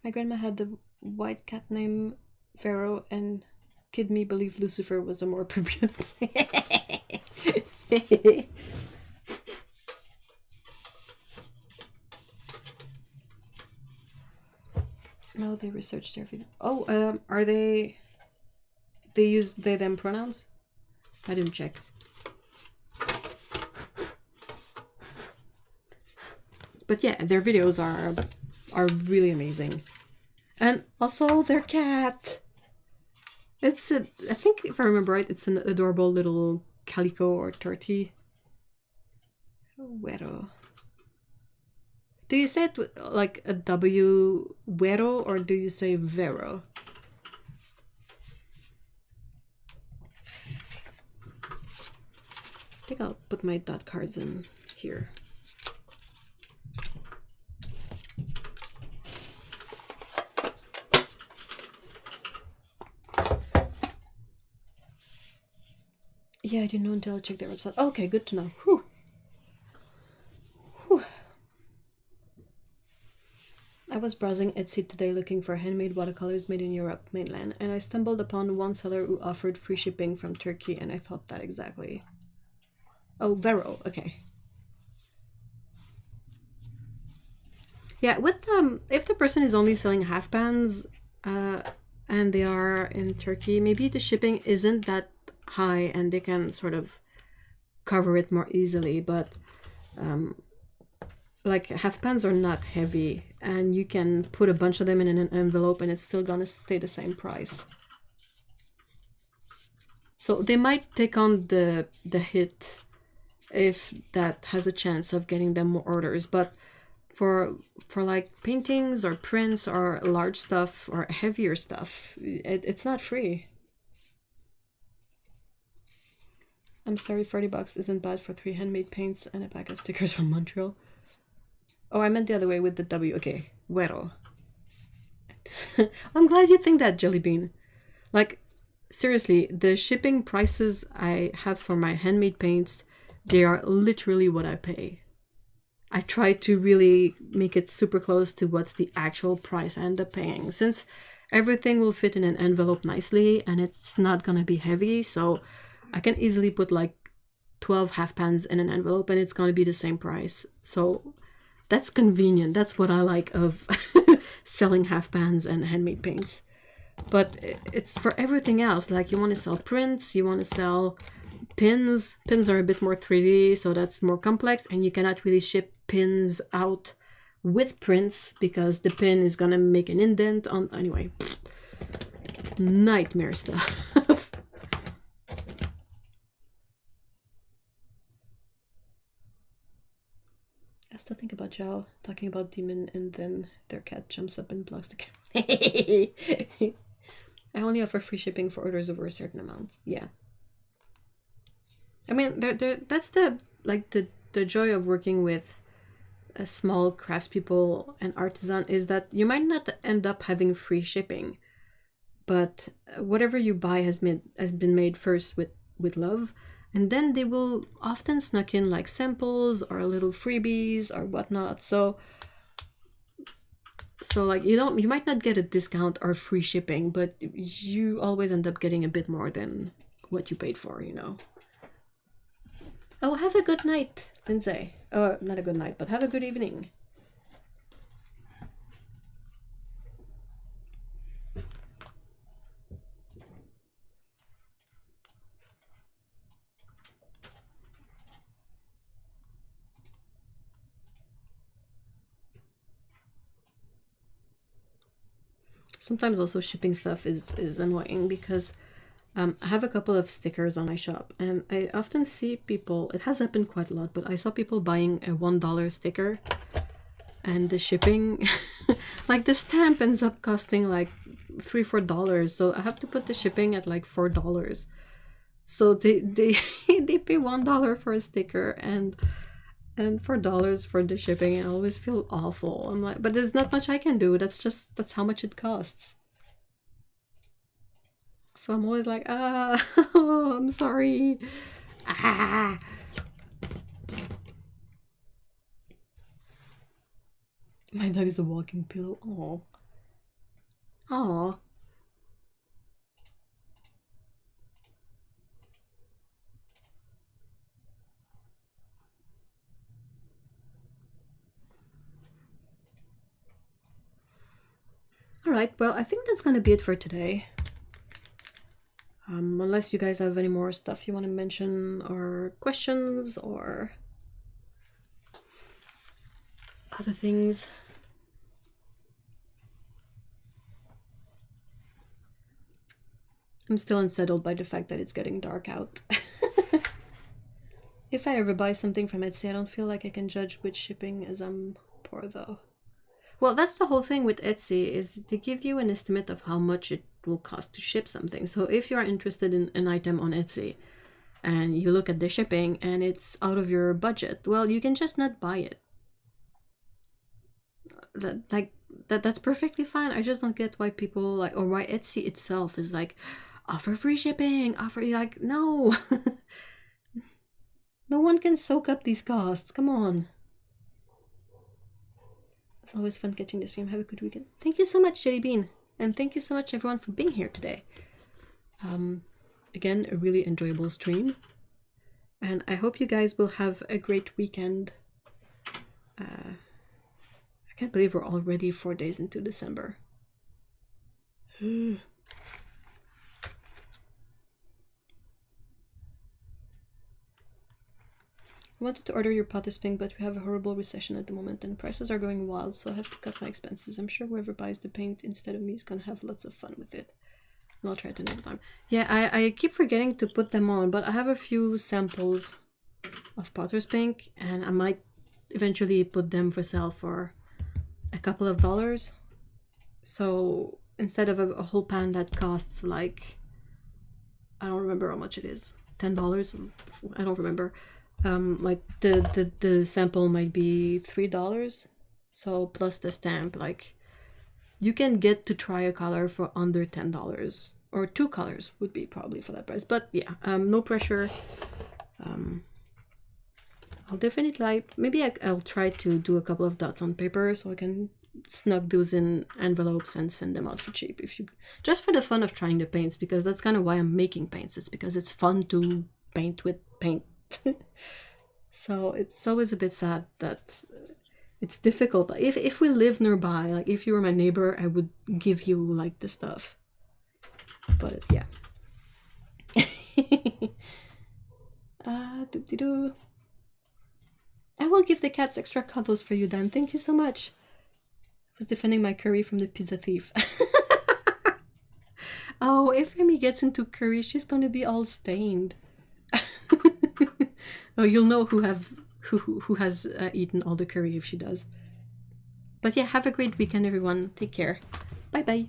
My grandma had the white cat named Pharaoh, and kid me believed Lucifer was a more appropriate. No, they researched their video. Oh, are they use they them pronouns? I didn't check. But yeah, their videos are really amazing. And also their cat. It's a, I think if I remember right, it's an adorable little calico or tortie. Güero. Do you say it with, like a W, güero, or do you say vero? I think I'll put my dot cards in here. Yeah, I didn't know until I checked their website. Okay, good to know. Whew. Whew. I was browsing Etsy today looking for handmade watercolors made in Europe mainland, and I stumbled upon one seller who offered free shipping from Turkey, and I thought that exactly. Oh, Vero, okay. Yeah, with if the person is only selling half pans, and they are in Turkey, maybe the shipping isn't that high and they can sort of cover it more easily, but like half pans are not heavy and you can put a bunch of them in an envelope and it's still gonna stay the same price. So they might take on the hit if that has a chance of getting them more orders, but for like paintings or prints or large stuff or heavier stuff, it's not free. I'm sorry, 40 bucks isn't bad for 3 handmade paints and a pack of stickers from Montreal. Oh, I meant the other way with the W. Okay, güero. I'm glad you think that, Jellybean. Like, seriously, the shipping prices I have for my handmade paints, they are literally what I pay. I try to really make it super close to what's the actual price I end up paying, since everything will fit in an envelope nicely and it's not gonna be heavy, so I can easily put like 12 half pans in an envelope and it's going to be the same price. So that's convenient. That's what I like of selling half pans and handmade paints. But it's for everything else. Like you want to sell prints, you want to sell pins. Pins are a bit more 3D, so that's more complex. And you cannot really ship pins out with prints because the pin is going to make an indent on... Anyway, nightmare stuff. I still think about Zhao talking about demon and then their cat jumps up and blocks the camera. I only offer free shipping for orders over a certain amount. Yeah. I mean, that's the joy of working with a small craftspeople and artisan is that you might not end up having free shipping, but whatever you buy has been made first with love. And then they will often snuck in like samples or little freebies or whatnot. So like you might not get a discount or free shipping, but you always end up getting a bit more than what you paid for, you know. Oh, have a good night, Lindsay. Oh, not a good night, but have a good evening. Sometimes also shipping stuff is annoying because I have a couple of stickers on my shop, and I often see people, it has happened quite a lot, but I saw people buying a $1 sticker, and the shipping, like the stamp ends up costing like $3-4, so I have to put the shipping at like $4. So they they pay $1 for a sticker and $4 for the shipping. I always feel awful. I'm like, but there's not much I can do. That's how much it costs. So I'm always like, I'm sorry. Ah. My dog is a walking pillow. Oh. Oh. Alright, well, I think that's gonna be it for today. Unless you guys have any more stuff you want to mention or questions or other things. I'm still unsettled by the fact that it's getting dark out. If I ever buy something from Etsy, I don't feel like I can judge which shipping as I'm poor though. Well, that's the whole thing with Etsy, is they give you an estimate of how much it will cost to ship something. So if you're interested in an item on Etsy and you look at the shipping and it's out of your budget, well, you can just not buy it. That's perfectly fine. I just don't get why people like, or why Etsy itself is like, offer free shipping, offer, like, no. No one can soak up these costs. Come on. It's always fun catching the stream. Have a good weekend. Thank you so much, Jelly Bean. And thank you so much, everyone, for being here today. Again, a really enjoyable stream. And I hope you guys will have a great weekend. I can't believe we're already 4 days into December. I wanted to order your potter's pink, but we have a horrible recession at the moment and prices are going wild, so I have to cut my expenses. I'm sure whoever buys the paint instead of me is gonna have lots of fun with it. And I'll try it another time. Yeah, I keep forgetting to put them on, but I have a few samples of potter's pink and I might eventually put them for sale for a couple of dollars. So instead of a whole pan that costs like, I don't remember how much it is, $10? I don't remember. Like the sample might be $3, so plus the stamp, like you can get to try a color for under $10, or 2 colors would be probably for that price. But yeah, no pressure. I'll definitely maybe I'll try to do a couple of dots on paper so I can snug those in envelopes and send them out for cheap, if you just for the fun of trying the paints, because that's kind of why I'm making paints. It's because it's fun to paint with paint. So it's always a bit sad that it's difficult. But if we live nearby, like if you were my neighbor, I would give you like the stuff. But yeah. I will give the cats extra cuddles for you, Dan. Thank you so much. I was defending my curry from the pizza thief. Oh, if Amy gets into curry, she's gonna be all stained. Oh, you'll know who has eaten all the curry if she does. But yeah, have a great weekend, everyone. Take care. Bye bye.